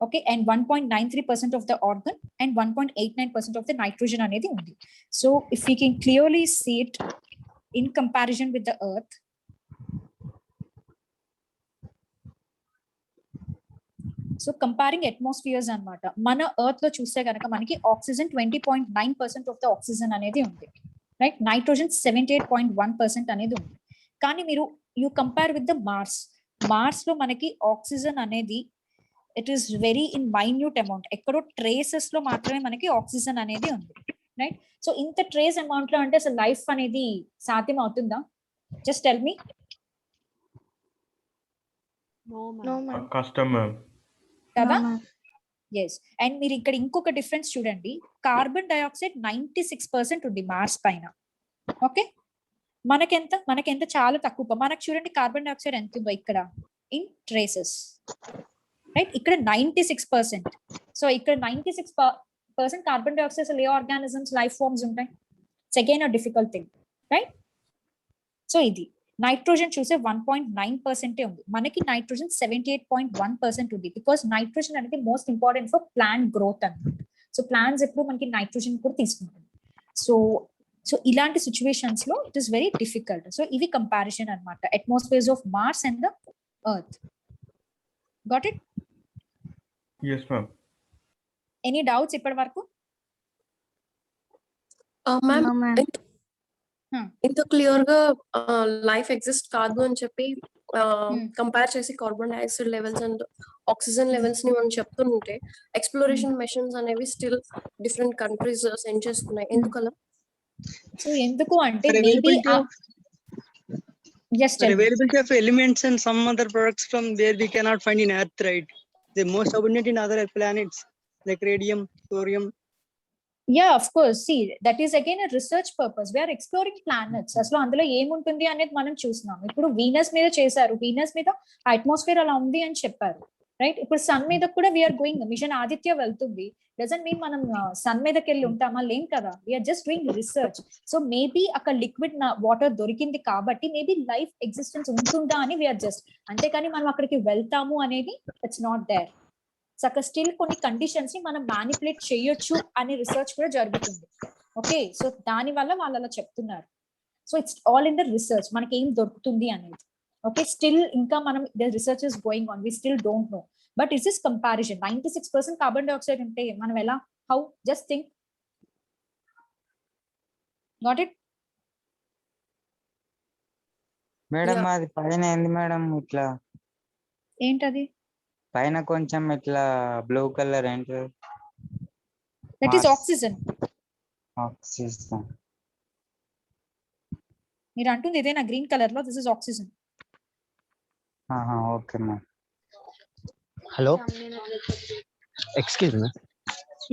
Okay, and 1.93% of the argon and 1.89% of the nitrogen అనేది ఉంది. So if you can clearly see it in comparison with the earth, so comparing atmospheres అన్నమాట. మన ఎర్త్ లో చూస్తే గనక మనకి ఆక్సిజన్ 20.9% ఆఫ్ ద ఆక్సిజన్ అనేది ఉంది, రైట్? నైట్రోజన్ 78.1% అనేది ఉంది. కానీ మీరు you compare with the Mars, Mars లో మనకి ఆక్సిజన్ అనేది it is very in minute amount, ఎక్కడో ట్రేసెస్ లో మాత్రమే మనకి ఆక్సిజన్ అనేది ఉంది, రైట్? సో ఇంత ట్రేస్ అమౌంట్ లో అంటే అసలు లైఫ్ అనేది సాధ్యం అవుతుందా? Just tell me. కష్టం మ్యామ్ కదా? ఎస్. అండ్ మీరు ఇక్కడ ఇంకొక డిఫరెన్స్ చూడండి, కార్బన్ డైఆక్సైడ్ 96% ఉంది మార్స్ పైన. ఓకే, మనకెంత చాలా తక్కువ. మనకు చూడండి కార్బన్ డైఆక్సైడ్ ఎంత ఉందో ఇక్కడ ఇన్ ట్రేసెస్, రైట్? ఇక్కడ 96%. సో ఇక్కడ 96% కార్బన్ డైఆక్సైడ్ ఏ ఆర్గానిజమ్స్ లైఫ్ ఫార్మ్స్ ఉంటాయి? It's again a difficult thing, right? So ఇది నైట్రోజన్ చూసే 1.9% ఉంది, మనకి నైట్రోజన్ 78.1% ఉంది. బికాస్ నైట్రోజన్ అనేది most important for plant growth అన్నమాట. సో ప్లాంట్స్ ఎప్పుడు మనకి నైట్రోజన్ కూడా తీసుకుంటుంది. సో ఇలాంటి సిచ్యువేషన్స్ లో it is very difficult. So ఇవి కంపారిజన్ అన్నమాట, atmospheres of Mars and the earth. Got it? yes ma'am. Any doubts ఇప్పటి వరకు? మ్యామ్ ఇంత క్లియర్ గా లైఫ్ ఎగ్జిస్ట్ కాదు అని చెప్పి కంపేర్ చేసి carbon dioxide levels and oxygen levels ని మనం చెప్తుంటే ఎక్స్ప్లోరేషన్ మిషన్స్ అనేవి స్టిల్ డిఫరెంట్ కంట్రీస్ సెండ్ చేస్తున్నాయి. ఎందుకలా? సో ఎందుకు అంటే maybe just availability of elements and some other products from there we cannot find in earth, right? The most abundant in other planets like radium, thorium. Yeah, of course. See, that is again a research purpose. We are exploring planets. అసలు అందులో ఏముంటుంది అనేది మనం చూస్తున్నాం. ఇప్పుడు Venus మీద చేశారు, Venus మీద అట్మాస్ఫియర్ అలా ఉంది అని చెప్పారు, రైట్? ఇప్పుడు సన్ మీద కూడా వీఆర్ గోయింగ్, మిషన్ ఆదిత్య వెళ్తుంది. డజంట్ మీన్ మనం సన్ మీదకి వెళ్ళి ఉంటామా? లేం కదా. We're just doing research. So maybe అక్కడ లిక్విడ్ వాటర్ దొరికింది కాబట్టి మేబీ లైఫ్ ఎగ్జిస్టెన్స్ ఉంటుందా అని వీఆర్ జస్ట్, అంతేకాని మనం అక్కడికి వెళ్తాము అనేది ఇట్స్ నాట్ దేర్. సో అక్కడ స్టిల్ కొన్ని కండిషన్స్ ని మనం మ్యానిపులేట్ చేయొచ్చు అనే రిసర్చ్ కూడా జరుగుతుంది. ఓకే, సో దాని వల్ల వాళ్ళు అలా చెప్తున్నారు. So it's all in the research, మనకి ఏం దొరుకుతుంది అనేది. ఓకే, స్టిల్ ఇంకా మనం the research is going on, we still don't know. But it's is comparison. 96% carbon dioxide ఉంటే మనం ఎలా, how? Just think. Got it? Madam అది పైన ఏంది మేడం ఇట్లా? ఏంటది? పైన కొంచెం ఇట్లా బ్లూ కలర్ ఏంటి? That is oxygen. ఆక్సిజన్. మీరు అంటుంది ఇదేనా గ్రీన్ కలర్ లో? This is oxygen. Okay ma'am. Hello, excuse me.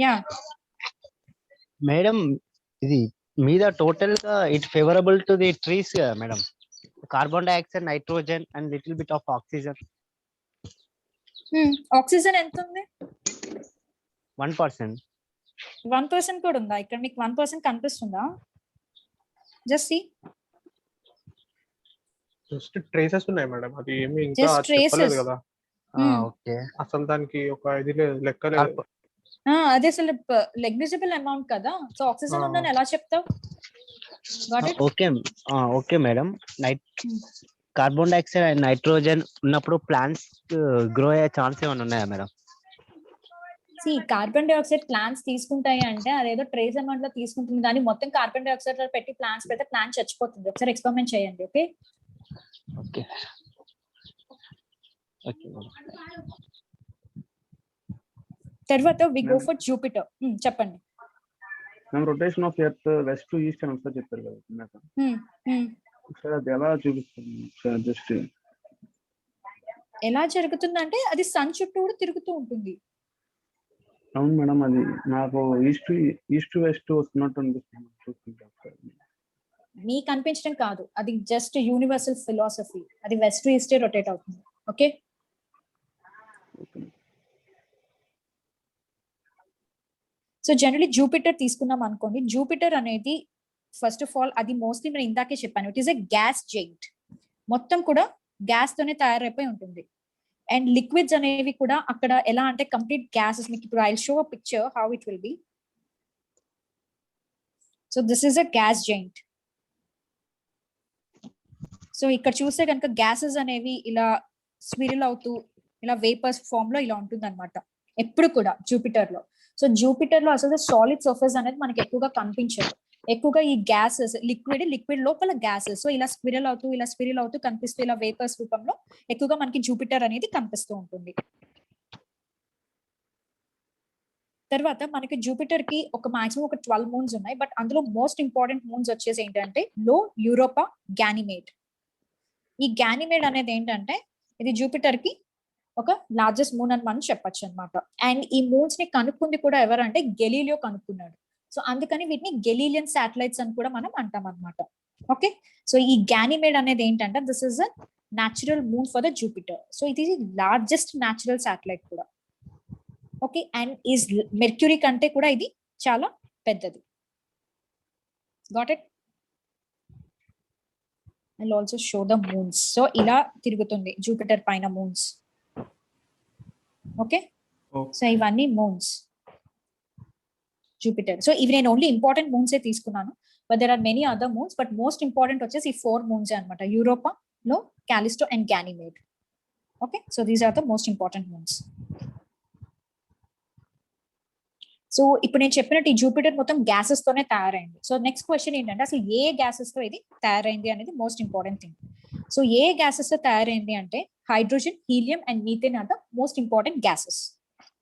Yeah madam, ఇది మీద టోటల్ గా it favourable to the trees madam. Carbon dioxide, nitrogen and little bit of oxygen. Oxygen ఎంత ఉంది? 1%. 1% కూడా ఉందా ఇక్కడ? మీకు 1% కనిపిస్తుందా? జస్ట్ సి, జస్ట్ ట్రేసెస్ ఉన్నాయి మేడం, అది ఏమి ఇంకా జస్ట్ చెప్పలేదు ట్రేసెస్. కదా. ఓకే. అసలు దానికి ఒక ఇది లేదు, లెక్క లేదు. అది అసలు నెగ్లిజిబుల్ అమౌంట్ కదా. సో ఆక్సిజన్ ఉందని ఎలా చెప్తావు? Got it? Okay. Okay madam. Carbon dioxide and nitrogen ఉన్నప్పుడు ప్లాంట్స్ గ్రో అయ్యే ఛాన్స్ ఏమైనా ఉన్నాయా మేడం? కార్బన్ డైఆక్సైడ్ ప్లాంట్స్ తీసుకుంటాయి అంటే అదేదో ట్రేస్ అమౌంట్ లో తీసుకుంటుంది, కానీ మొత్తం కార్బన్ డైఆక్సైడ్ లో పెట్టి ప్లాంట్స్ పెడితే ప్లాంట్ చచ్చిపోతుంది. ఒకసారి ఎక్స్పెరిమెంట్ చేయండి. Okay okay. ఓకే. తర్వాత వి గో ఫర్ జూపిటర్. చెప్పండి. మేము rotation of earth west to east అని ఒకసారి చెప్పారు కదా ఇందాక. ఒకసారి అది ఎలా చూపిస్తుంది సార్? జస్ట్ ఎలా జరుగుతుందంటే అది సన్ చుట్టూ కూడా తిరుగుతూ ఉంటుంది. అవును మేడం, అది నాకు ఈస్ట్ వెస్ట్ వస్తున్నట్టు అనిపిస్తుంది చూస్తుంటే. మీకు అనిపించడం కాదు, అది జస్ట్ యూనివర్సల్ ఫిలాసఫీ. అది వెస్ట్ టు ఈస్టే రొటేట్ అవుతుంది. ఓకే. సో జనరలీ జూపిటర్ తీసుకున్నాం అనుకోండి. జూపిటర్ అనేది ఫస్ట్ ఆఫ్ ఆల్ అది మోస్ట్లీ నేను ఇందాకే చెప్పాను, it is a gas giant. మొత్తం కూడా గ్యాస్ తోనే తయారైపోయి ఉంటుంది. అండ్ లిక్విడ్స్ అనేవి కూడా అక్కడ ఎలా అంటే కంప్లీట్ గ్యాసెస్. మీకు ఇప్పుడు I show a picture how it will be. So this is a gas giant. So ఇక్కడ చూస్తే కనుక గ్యాసెస్ అనేవి ఇలా స్విరిల్ అవుతూ ఇలా వేపర్స్ ఫామ్ లో ఇలా ఉంటుంది అనమాట ఎప్పుడు కూడా జూపిటర్ లో. సో జూపిటర్ లో అసలు సాలిడ్ సర్ఫేస్ అనేది మనకి ఎక్కువగా కనిపించదు. ఎక్కువగా ఈ గ్యాసెస్ లిక్విడ్ లోపల గ్యాసెస్ సో ఇలా స్పిరల్ అవుతూ కనిపిస్తూ ఇలా వేపర్స్ రూపంలో ఎక్కువగా మనకి జూపిటర్ అనేది కనిపిస్తూ ఉంటుంది. తర్వాత మనకి జూపిటర్ కి ఒక మాక్సిమం ఒక 12 మూన్స్ ఉన్నాయి. బట్ అందులో మోస్ట్ ఇంపార్టెంట్ మూన్స్ వచ్చేసి ఏంటంటే లో, యూరోపా, గ్యానిమేడ్. ఈ గ్యానిమేడ్ అనేది ఏంటంటే ఇది జూపిటర్ కి ఒక లార్జెస్ట్ మూన్ అని మనం చెప్పొచ్చు అనమాట. అండ్ ఈ మూన్స్ ని కనుక్కుంది కూడా ఎవరంటే గెలీలియో కనుక్కున్నాడు. సో అందుకని వీటిని గెలీలియన్ శాటిలైట్స్ అని కూడా మనం అంటాం అనమాట. ఓకే. సో ఈ గ్యానిమేడ్ అనేది ఏంటంటే this is a natural moon for the Jupiter. So ఇది లార్జెస్ట్ న్యాచురల్ శాటిలైట్ కూడా. ఓకే. అండ్ ఈజ్ మెర్క్యూరీ కంటే కూడా ఇది చాలా పెద్దది. Got it? I also show the moons. So ఇలా తిరుగుతుంది జూపిటర్ పైన మూన్స్. ఓకే. సో ఇవన్నీ మూన్స్ జూపిటర్. సో ఇవి నేను ఓన్లీ ఇంపార్టెంట్ మూన్స్ ఏ తీసుకున్నాను. But there are many other moons. But most important వచ్చేసి ఈ 4 మూన్స్ అనమాట, యూరోపా, లో, క్యాలిస్టో and Ganymede. Okay. So these are the most important moons. So ఇప్పుడు నేను చెప్పినట్టు ఈ జూపిటర్ మొత్తం గ్యాసెస్ తోనే తయారైంది. సో నెక్స్ట్ క్వశ్చన్ ఏంటంటే అసలు ఏ గ్యాసెస్ తో ఇది తయారైంది అనేది మోస్ట్ ఇంపార్టెంట్ థింగ్. సో ఏ గ్యాసెస్ తో తయారైంది అంటే hydrogen, helium and methane are the most important gases.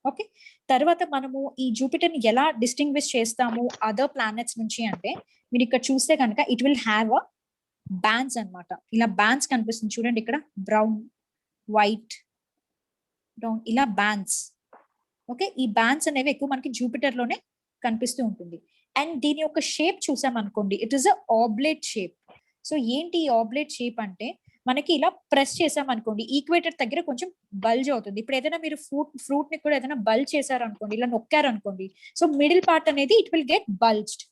Okay. తర్వాత మనము ఈ జూపిటర్ ని ఎలా డిస్టింగ్విష్ చేస్తాము అదర్ ప్లానెట్స్ నుంచి అంటే మీరు ఇక్కడ చూస్తే కనుక it will have a bands అన్నమాట. ఇలా బ్యాండ్స్ కనిపిస్తుంది చూడండి ఇక్కడ, బ్రౌన్, వైట్, బ్రౌన్, ఇలా బ్యాండ్స్. ఓకే. ఈ బ్యాండ్స్ అనేవి ఎక్కువ మనకి జూపిటర్ లోనే కనిపిస్తూ ఉంటుంది. అండ్ దీని యొక్క షేప్ చూసాం అనుకోండి, it is a oblate shape. So ఏంటి ఈ ఆబ్లేట్ షేప్ అంటే మనకి ఇలా ప్రెస్ చేసాం అనుకోండి ఈక్వేటర్ దగ్గర కొంచెం బల్జ్ అవుతుంది. ఇప్పుడు ఏదైనా మీరు ఫ్రూట్ ని కూడా ఏదైనా బల్జ్ చేశారు అనుకోండి, ఇలా నొక్కారు అనుకోండి, సో మిడిల్ పార్ట్ అనేది it will get bulged.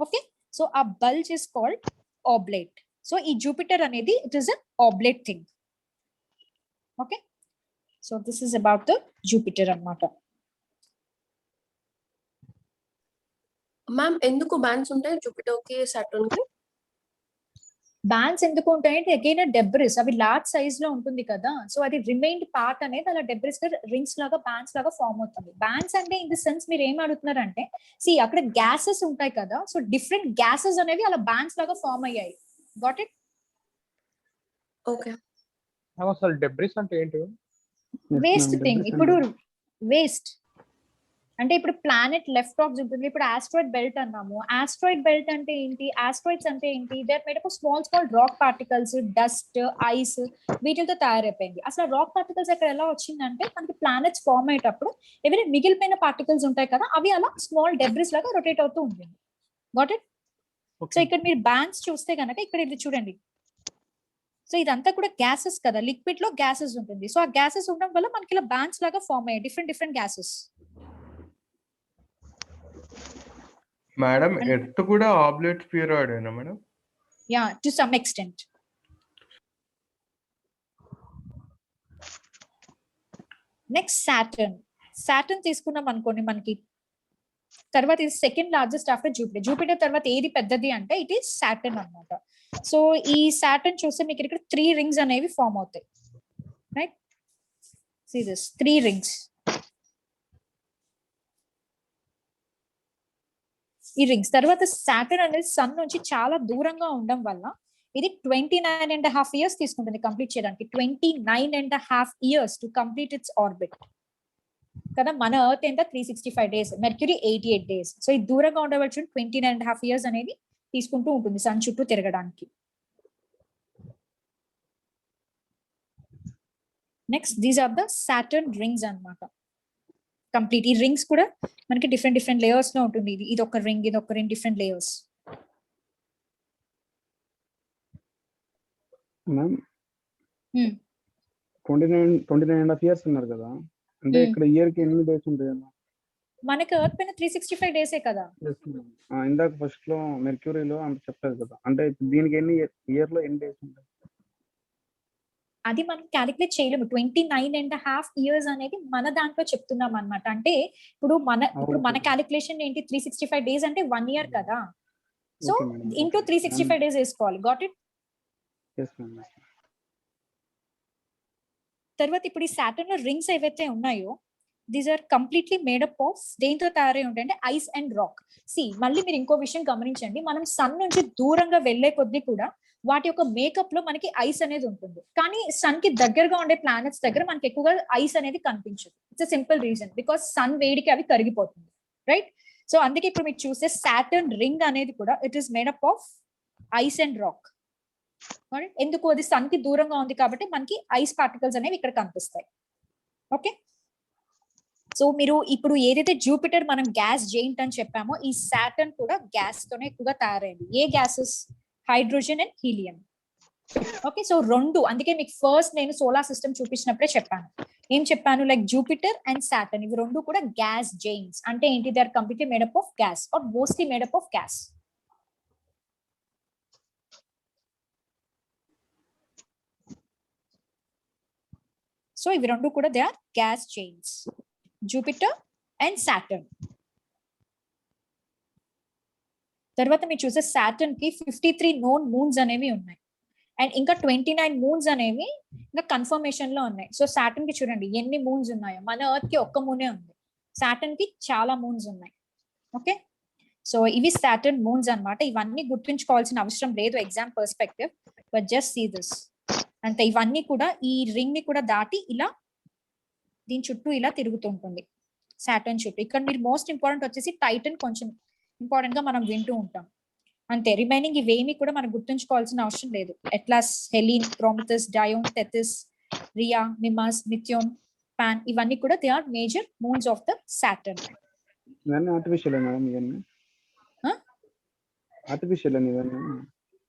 Okay. So ఆ bulge is called oblate. So ఈ జూపిటర్ అనేది it is a oblate thing. Okay. So this is about the Jupiter అన్నమాట. మ్యామ్ ఎందుకు బ్యాండ్స్ ఉంటాయి జూపిటర్ కి, సాటర్న్ కి? Bands ఎందుకు ఉంటాయంటే అగైన్ డెబ్రిస్, అవి లార్జ్ సైజ్ లో ఉంటుంది కదా. సో అది రిమైన్డ్ పార్ట్ అనేది అలా డెబ్రిస్ గా రింగ్స్ లాగా బ్యాండ్స్ లాగా ఫామ్ అవుతుంది. బ్యాండ్స్ అంటే ఇన్ ది సెన్స్ మీరు ఏం అడుగుతున్నారంటే అక్కడ గ్యాసెస్ ఉంటాయి కదా, సో డిఫరెంట్ గ్యాసెస్ అనేవి అలా బ్యాండ్స్ లాగా ఫామ్ అయ్యాయి. Got it? ఓకే. అసలు డెబ్రిస్ అంటే ఏంటి? Waste thing. ఇప్పుడు వేస్ట్ అంటే ఇప్పుడు ప్లానెట్ లెఫ్ట్ ఆఫ్ ఉంటుంది. ఇప్పుడు ఆస్ట్రాయిడ్ బెల్ట్ అన్నాము. ఆస్ట్రాయిడ్ బెల్ట్ అంటే ఏంటి? ఆస్ట్రాయిడ్స్ అంటే ఏంటి? They are made up of small rock particles, dust, ice, వీటితో తయారైపోయింది. అసలు రాక్ పార్టికల్స్ ఎక్కడ ఎలా వచ్చిందంటే మనకి ప్లానెట్స్ ఫామ్ అయ్యేటప్పుడు ఏవైనా మిగిలిపోయిన పార్టికల్స్ ఉంటాయి కదా, అవి అలా స్మాల్ డెబ్రిస్ లాగా రొటేట్ అవుతూ ఉంటుంది. Got it? సో ఇక్కడ మీరు బ్యాండ్స్ చూస్తే కనుక ఇక్కడ ఇది చూడండి. సో ఇదంతా కూడా గ్యాసెస్ కదా, లిక్విడ్ లో గ్యాసెస్ ఉంటుంది. సో ఆ గ్యాసెస్ ఉండడం వల్ల మనకి ఇలా బ్యాండ్స్ లాగా ఫామ్ అయ్యాయి, డిఫరెంట్ గ్యాసెస్. మేడం ఎర్త్ కూడా ఆబ్లేట్ స్పియరాయిడేనా madam? Yeah, to some extent. Next Saturn తీసుకున్నాం అనుకోండి, మనకి తర్వాత ఇది second largest after Jupiter. Jupiter తర్వాత ఏది పెద్దది అంటే ఇట్ ఈస్ సాటర్న్ అన్నమాట. సో ఈ సాటర్న్ చూస్తే మీకు ఇక్కడ 3 రింగ్స్ అనేవి ఫామ్ అవుతాయి, రైట్? See this 3 rings. ఈ రింగ్స్ తర్వాత సాటర్న్ అనేది సన్ నుంచి చాలా దూరంగా ఉండడం వల్ల ఇది 29.5 years తీసుకుంటుంది కంప్లీట్ చేయడానికి. 29.5 years to complete it's orbit కదా. మన ఎర్త్ ఎంత 365 days, మెర్క్యూరీ 88 days. సో ఇది దూరంగా ఉండవచ్చు 29.5 years అనేది తీసుకుంటూ ఉంటుంది సన్ చుట్టూ తిరగడానికి. Next these are the Saturn rings అన్నమాట. కంప్లీట్ ఈ రింగ్స్ కూడా మనకి డిఫరెంట్ లేయర్స్ లో ఉంటుంది. ఇది ఒక రింగ్, ఇది ఒక ring, different layers. Ma'am 29.5 years ఉన్నారు కదా, అంటే ఇక్కడ ఇయర్ కి ఎన్ని డేస్ ఉంటాయి అన్న? మనకి ఎర్త్ పైన 365 days కదా. ఇందాక ఫస్ట్ లో మెర్క్యూరీలో అంత చెప్పలేదు కదా, అంటే దీనికి ఎన్ని ఇయర్ లో ఎన్ని డేస్ ఉంటాయి? అది మనం క్యాలిక్యులేట్ చేయలేము. 29.5 years అనేది మన దాంట్లో చెప్తున్నాం అన్నమాట. అంటే ఇప్పుడు మన క్యాలిక్యులేషన్ ఏంటి, 365 days అంటే 1 year కదా. సో ఇంటూ 365 days వేసుకోవాలి. Got it? తర్వాత ఇప్పుడు ఈ సాటర్న్ లో రింగ్స్ ఏవైతే ఉన్నాయో these are completely made up of దేంతో తయారై ఉంటాయి అంటే ఐస్ అండ్ రాక్. మళ్ళీ మీరు ఇంకో విషయం గమనించండి, మనం సన్ నుంచి దూరంగా వెళ్లే కొద్దీ కూడా వాటి యొక్క మేకప్ లో మనకి ఐస్ అనేది ఉంటుంది. కానీ సన్ కి దగ్గరగా ఉండే ప్లానెట్స్ దగ్గర మనకి ఎక్కువగా ఐస్ అనేది కనిపించదు. It's simple reason, because sun వేడికి అవి కరిగిపోతుంది, రైట్? సో అందుకే ఇప్పుడు మీరు చూస్తే సాటర్న్ రింగ్ అనేది కూడా it is made up of ice and rock. ఎందుకు? అది సన్ కి దూరంగా ఉంది కాబట్టి మనకి ఐస్ పార్టికల్స్ అనేవి ఇక్కడ కనిపిస్తాయి. ఓకే, సో మీరు ఇప్పుడు ఏదైతే జూపిటర్ మనం గ్యాస్ జెయింట్ అని చెప్పామో, ఈ సాటర్న్ కూడా గ్యాస్ తోనే ఎక్కువగా తయారైంది. ఏ గ్యాసెస్? Hydrogen and helium. Okay, so రెండు. అందుకే మీకు ఫస్ట్ నేను సోలార్ సిస్టమ్ చూపించినప్పుడే చెప్పాను. ఏం చెప్పాను? లైక్ జూపిటర్ అండ్ సాటర్న్ ఇవి రెండు కూడా గ్యాస్ జెయింట్స్. అంటే ఏంటి? They are completely made up of gas or mostly made up of gas. So ఇవి రెండు కూడా they are gas giants, Jupiter and Saturn. తర్వాత మీరు చూసే సాటర్న్ కి 53 known moons అనేవి ఉన్నాయి అండ్ ఇంకా 29 moons అనేవి ఇంకా కన్ఫర్మేషన్ లో ఉన్నాయి. సో సాటర్న్ కి చూడండి ఎన్ని మూన్స్ ఉన్నాయో. మన ఎర్త్ కి ఒక్క మూనే ఉంది, సాటర్న్ కి చాలా మూన్స్ ఉన్నాయి. ఓకే, సో ఇవి సాటర్న్ మూన్స్ అన్నమాట. ఇవన్నీ గుర్తుంచుకోవాల్సిన అవసరం లేదు exam perspective, but just see this అంతే. ఇవన్నీ కూడా ఈ రింగ్ ని కూడా దాటి ఇలా దీని చుట్టూ ఇలా తిరుగుతుంటుంది సాటర్న్ చుట్టూ. ఇక్కడ మీరు మోస్ట్ ఇంపార్టెంట్ వచ్చేసి టైటన్ కొంచెం ఇంపార్టెంట్ గా మనం వింటూ ఉంటాం అంతే. రిమైనింగ్ ఇవేమి కూడా మనం గుర్తుంచుకోవాల్సిన అవసరం లేదు. Atlas, Helene, Prometheus, Dione, Tethys, Rhea, Mimas, Methone, Pan ఇవన్నీ కూడా they are major moons of the Saturn. ఇవన్నీ ఆర్టిఫిషియల్ మేడం? ఇవన్నీ ఆర్టిఫిషియల్ అని? ఇవన్నీ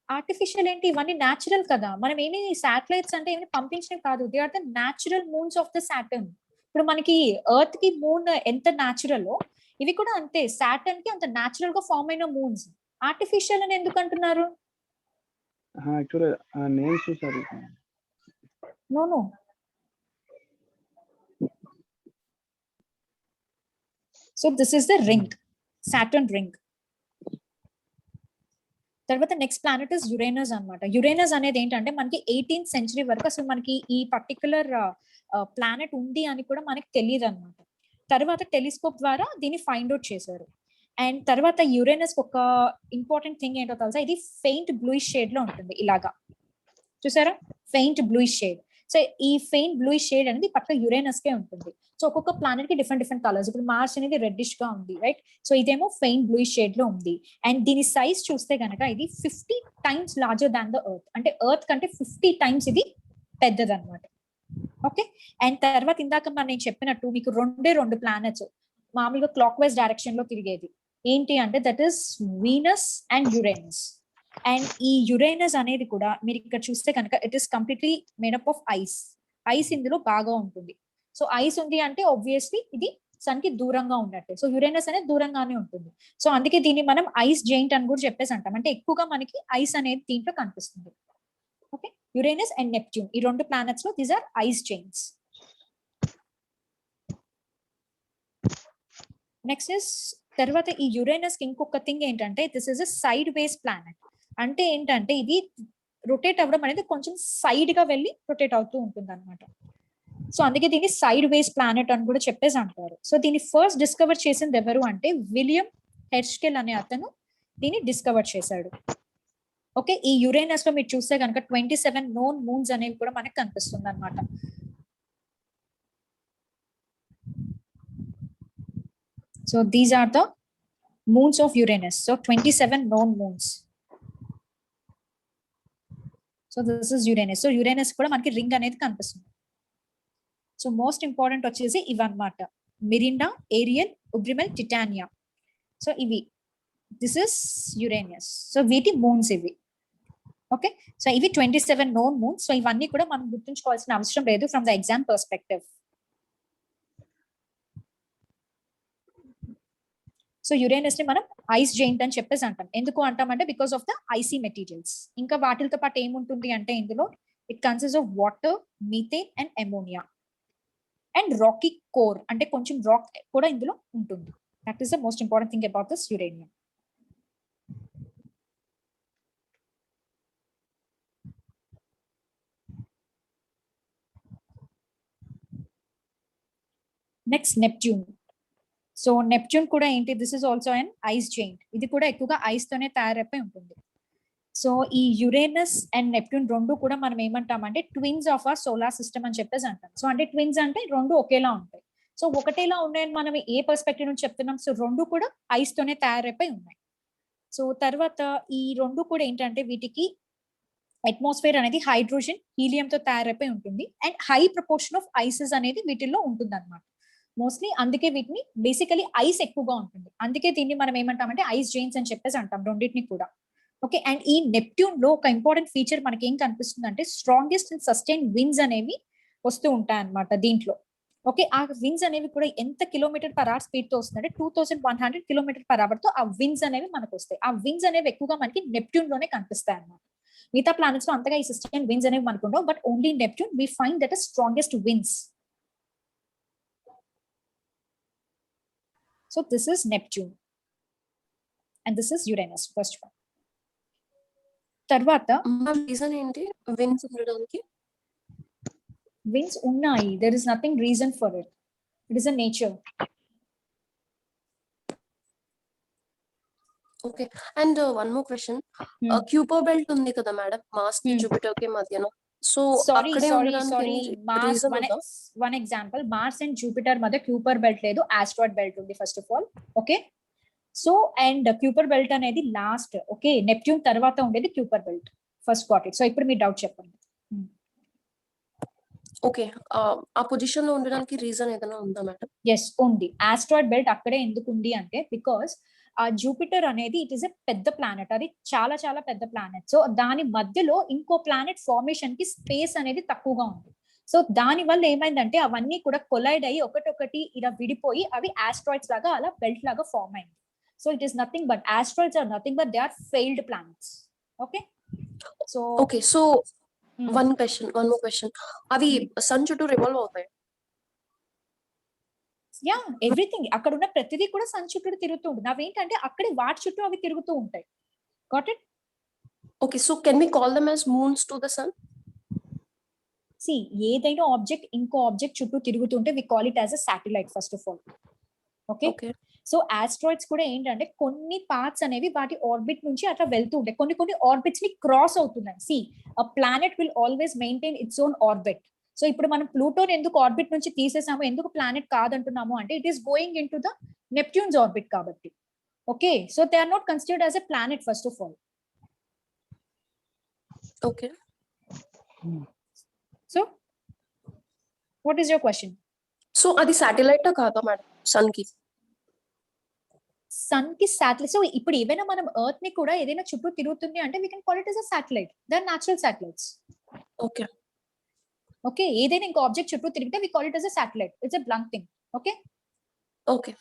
ఆర్టిఫిషియల్ ఏంటి? ఇవన్నీ న్యాచురల్ కదా. మనం ఏమి శాటిలైట్స్ అంటే ఏమి పంపించినవి కాదు. They are the natural moons of the Saturn. ఇప్పుడు మనకి ఎర్త్ కి మూన్ ఎంత న్యాచురల్, ఇవి కూడా అంతే. సాటర్న్ కి అంత న్యాచురల్ గా ఫామ్ అయిన మూన్స్. ఆర్టిఫిషియల్ అని ఎందుకు అంటున్నారు? యాక్చువల్లీ నేమ్స్ చూసారు. No. So this is the ring, Saturn ring. తర్వాత నెక్స్ట్ ప్లానెట్ ఇస్ యురేనస్ అన్నమాట. యురేనస్ అనేది ఏంటంటే మనకి 18th century వరకు అసలు మనకి ఈ పర్టికులర్ ప్లానెట్ ఉంది అని కూడా మనకి తెలియదు అనమాట. తర్వాత టెలిస్కోప్ ద్వారా దీన్ని ఫైండ్ అవుట్ చేశారు. అండ్ తర్వాత యురేనస్ ఒక ఇంపార్టెంట్ థింగ్ ఏంటో తెలుసా? ఇది ఫెయింట్ బ్లూయిష్ షేడ్ లో ఉంటుంది. ఇలాగా చూసారా? Faint bluish shade. సో ఈ ఫెయింట్ బ్లూయిష్ షేడ్ అనేది పక్క యురేనస్ కే ఉంటుంది. సో ఒక్కొక్క ప్లానెట్ కి డిఫరెంట్ కలర్స్. ఇప్పుడు మార్స్ అనేది రెడ్డిష్ గా ఉంది, రైట్? సో ఇదేమో ఫెయింట్ బ్లూయిష్ షేడ్ లో ఉంది. అండ్ దీని సైజ్ చూస్తే గనక ఇది 50 times larger than the earth. అంటే ఎర్త్ కంటే 50 times ఇది పెద్దది అనమాట. ఓకే, అండ్ తర్వాత ఇందాక నేను చెప్పినట్టు మీకు రెండు ప్లానెట్స్ మామూలుగా క్లాక్ వైజ్ డైరెక్షన్ లో తిరిగేది. ఏంటి అంటే that is Venus and Uranus. And ఈ యురేనస్ అనేది కూడా మీరు ఇక్కడ చూస్తే కనుక it is completely made up of ice. Ice ఇందులో బాగా ఉంటుంది. సో ఐస్ ఉంది అంటే ఆబ్వియస్లీ ఇది సన్ కి దూరంగా ఉన్నట్టే. సో యురేనస్ అనేది దూరంగానే ఉంటుంది. సో అందుకే దీన్ని మనం ఐస్ జైంట్ అని కూడా చెప్పేసి అంటాం. అంటే ఎక్కువగా మనకి ఐస్ అనేది దీంట్లో కనిపిస్తుంది. ఓకే, యురేనస్ అండ్ నెప్ట్యూన్ ఈ రెండు ప్లానెట్స్ లో these are ice giants. Next is తర్వాత ఈ యురేనస్ కి ఇంకొక థింగ్ ఏంటంటే this is a sideways planet. అంటే ఏంటంటే ఇది రొటేట్ అవ్వడం అనేది కొంచెం సైడ్ గా వెళ్ళి రొటేట్ అవుతూ ఉంటుంది అనమాట. సో అందుకే దీన్ని సైడ్ వేస్ ప్లానెట్ అని కూడా చెప్పేసి అంటారు. సో దీన్ని ఫస్ట్ డిస్కవర్ చేసింది ఎవరు అంటే విలియం హెర్స్కెల్ అనే అతను దీన్ని డిస్కవర్ చేశాడు. ఓకే, ఈ యురేనస్ లో మీరు చూస్తే కనుక 27 నోన్ మూన్స్ అనేవి కూడా మనకు కనిపిస్తుంది అనమాట. So these are the moons of Uranus. So 27 known moons. So this is Uranus. So Uranus కూడా మనకి రింగ్ అనేది కనిపిస్తుంది. సో మోస్ట్ ఇంపార్టెంట్ వచ్చేసి ఇవన్నమాట, మిరిండా, ఏరియల్, ఉగ్రిమెల్, టిటానియా. సో ఇవి దిస్ ఇస్ యురేనస్. సో వీటి మూన్స్ ఇవి. ఓకే, సో ఇవి 27 known moons. సో ఇవన్నీ కూడా మనం గుర్తుంచుకోవాల్సిన అవసరం లేదు from the exam perspective. So Uranus ని మనం ఐస్ జైంట్ అని చెప్పేసి అంటాం. ఎందుకు అంటామంటే because of the icy materials. ఇంకా వాటితో పాటు ఏముంటుంది అంటే ఇందులో it consist of water, methane and ammonia and rocky core, అంటే కొంచెం రాక్ కూడా ఇందులో ఉంటుంది. That is the most important thing about this uranium. Next Neptune. So Neptune కూడా ఏంటి, this is also an ice giant. ఇది కూడా ఎక్కువగా ఐస్ తోనే తయారైపోయి ఉంటుంది. సో ఈ యురేనస్ అండ్ నెప్ట్యూన్ రెండు కూడా మనం ఏమంటామంటే twins of our solar system అని చెప్పేసి అంటాం. సో అంటే ట్విన్స్ అంటే రెండు ఒకేలా ఉంటాయి. సో ఒకటేలా ఉన్నాయని మనం ఏ పర్స్పెక్టివ్ నుంచి చెప్తున్నాం, సో రెండు కూడా ఐస్ తోనే తయారైపోయి ఉన్నాయి. సో తర్వాత ఈ రెండు కూడా ఏంటంటే వీటికి అట్మాస్ఫియర్ అనేది హైడ్రోజన్, హీలియం తో తయారైపోయి ఉంటుంది అండ్ హై ప్రపోర్షన్ ఆఫ్ ఐసెస్ అనేది వీటిల్లో ఉంటుంది అనమాట. మోస్ట్లీ అందుకే వీటిని బేసికలీ ఐస్ ఎక్కువగా ఉంటుంది. అందుకే దీన్ని మనం ఏమంటామంటే ఐస్ జైంట్స్ అని చెప్పేసి అంటాం రెండింటిని కూడా. ఓకే, అండ్ ఈ నెప్ట్యూన్ లో ఒక ఇంపార్టెంట్ ఫీచర్ మనకి ఏం కనిపిస్తుంది అంటే స్ట్రాంగెస్ట్ అండ్ సస్టైన్ విండ్స్ అనేవి వస్తూ ఉంటాయి అనమాట దీంట్లో. ఓకే, ఆ విండ్స్ అనేవి కూడా ఎంత km/h స్పీడ్ తో వస్తుందంటే 2100 km/h తో ఆ విండ్స్ అనేవి మనకు వస్తాయి. ఆ విండ్స్ అనేవి ఎక్కువగా మనకి నెప్ట్యూన్ లోనే కనిపిస్తాయి అనమాట. మిగతా ప్లానెట్స్ లో అంతగా ఈ సస్టైన్ విండ్స్ అనేవి మనకు ఉండవు, but only Neptune we find that strongest winds. So this is Neptune and this is Uranus, first one. తర్వాత రీజన్ ఏంటి విండ్స్ ఉండడానికి? విండ్స్ ఉన్నాయి, there is nothing reason for it. It is a nature. Okay, and one more question. Kuiper belt ఉంది కదా madam Mars కి Jupiter కి మధ్యన. So sorry Mars, one example, Mars and Jupiter మధ్య Kuiper belt లేదు, asteroid belt ఉంది first of all. Okay, so and Kuiper belt అనేది last. Okay, Neptune తర్వాత ఉండేది Kuiper belt. First got it. So ఇప్పుడు మీ డౌట్ చెప్పండి. ఓకే, ఆ position లో ఉండడానికి రీజన్ ఏదైనా ఉందా మేడం? ఎస్ ఉంది. ఆస్ట్రాయిడ్ బెల్ట్ అక్కడే ఎందుకు ఉంది అంటే బికాస్ ఆ జూపిటర్ అనేది ఇట్ ఈస్ ఎ పెద్ద ప్లానెట్, అది చాలా చాలా పెద్ద ప్లానెట్. సో దాని మధ్యలో ఇంకో ప్లానెట్ ఫార్మేషన్ కి స్పేస్ అనేది తక్కువగా ఉంది. సో దాని వల్ల ఏమైందంటే అవన్నీ కూడా కొలైడ్ అయ్యి ఒకటొకటి ఇలా విడిపోయి అవి ఆస్ట్రాయిడ్స్ లాగా అలా బెల్ట్ లాగా ఫార్మ్ అయింది. So it is nothing but asteroids are nothing but they are failed planets. Okay, so okay, so one more question. అవి సన్ చుట్టూ రివాల్వ్ అవుతాయి? యా, ఎవ్రీథింగ్ అక్కడ ఉన్న ప్రతిదీ కూడా సన్ చుట్టూ తిరుగుతూ ఉంటుంది. అవేంటంటే అక్కడే వాటి చుట్టూ అవి తిరుగుతూ ఉంటాయి. Got it? Okay, so can we call them as moons to the sun? See ఏదైనా ఆబ్జెక్ట్ ఇంకో ఆబ్జెక్ట్ చుట్టూ తిరుగుతుంటే we call it as a satellite first of all. Okay, so asteroids కూడా ఏంటంటే కొన్ని పార్ట్స్ అనేవి వాటి ఆర్బిట్ నుంచి అట్లా వెళ్తూ ఉంటాయి, కొన్ని ఆర్బిట్స్ ని క్రాస్ అవుతున్నాయి. See a planet will always maintain its own orbit. So ఇప్పుడు మనం ప్లూటోని ఎందుకు ఆర్బిట్ నుంచి తీసేసాము, ఎందుకు ప్లానెట్ కాదంటున్నాము అంటే it is going into the Neptune's orbit కాబట్టి. Okay, so they are not considered as a planet first of all. Okay, so what is your question? So అది satellite కాదా మేడం సన్ కి? Sun కి satellite. So ఇప్పుడు ఏవైనా మనం earth ని కూడా ఏదైనా చుట్టూ తిరుగుతుంది అంటే we can call it as a satellite. They are natural satellites. Okay, okay, ఏదైనా ఇంకో ఆబ్జెక్ట్ చుట్టూ తిరిగితే we call it as a satellite. It's a blunt thing. Okay, okay.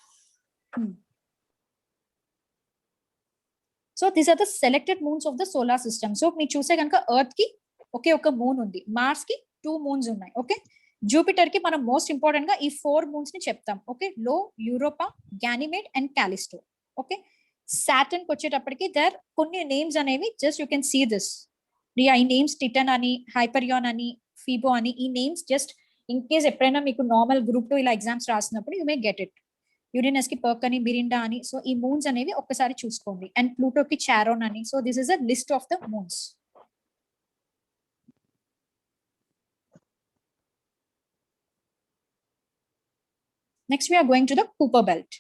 So these are the selected moons of the solar system. So మీరు చూసే కనుక earth కి ఒకే ఒక moon ఉంది, మార్స్ కి 2 మూన్స్ ఉన్నాయి. ఓకే, జూపిటర్ కి మనం మోస్ట్ ఇంపార్టెంట్ గా ఈ 4 మూన్స్ ని చెప్తాం. Okay, Io, Europa, Ganymede and Callisto. Okay, Saturn కి వచ్చేటప్పటికి దర్ కొన్ని నేమ్స్ అనేవి just you can see this. ఈ నేమ్స్ టిటన్ అని, హైపరియాన్ అని, ఫీబో అని, ఈ నేమ్స్ జస్ట్ ఇన్ కేస్ ఎప్పుడైనా మీకు నార్మల్ గ్రూప్ 2 ఇలా ఎగ్జామ్స్ రాసినప్పుడు you may get it. Uranus కి పర్క్ అని, మిరిండా అని. సో ఈ మూన్స్ అనేవి ఒక్కసారి చూసుకోండి. అండ్ ప్లూటో కి చారోన్ అని. So this is a list of the moons. Next we're going to the Kuiper belt.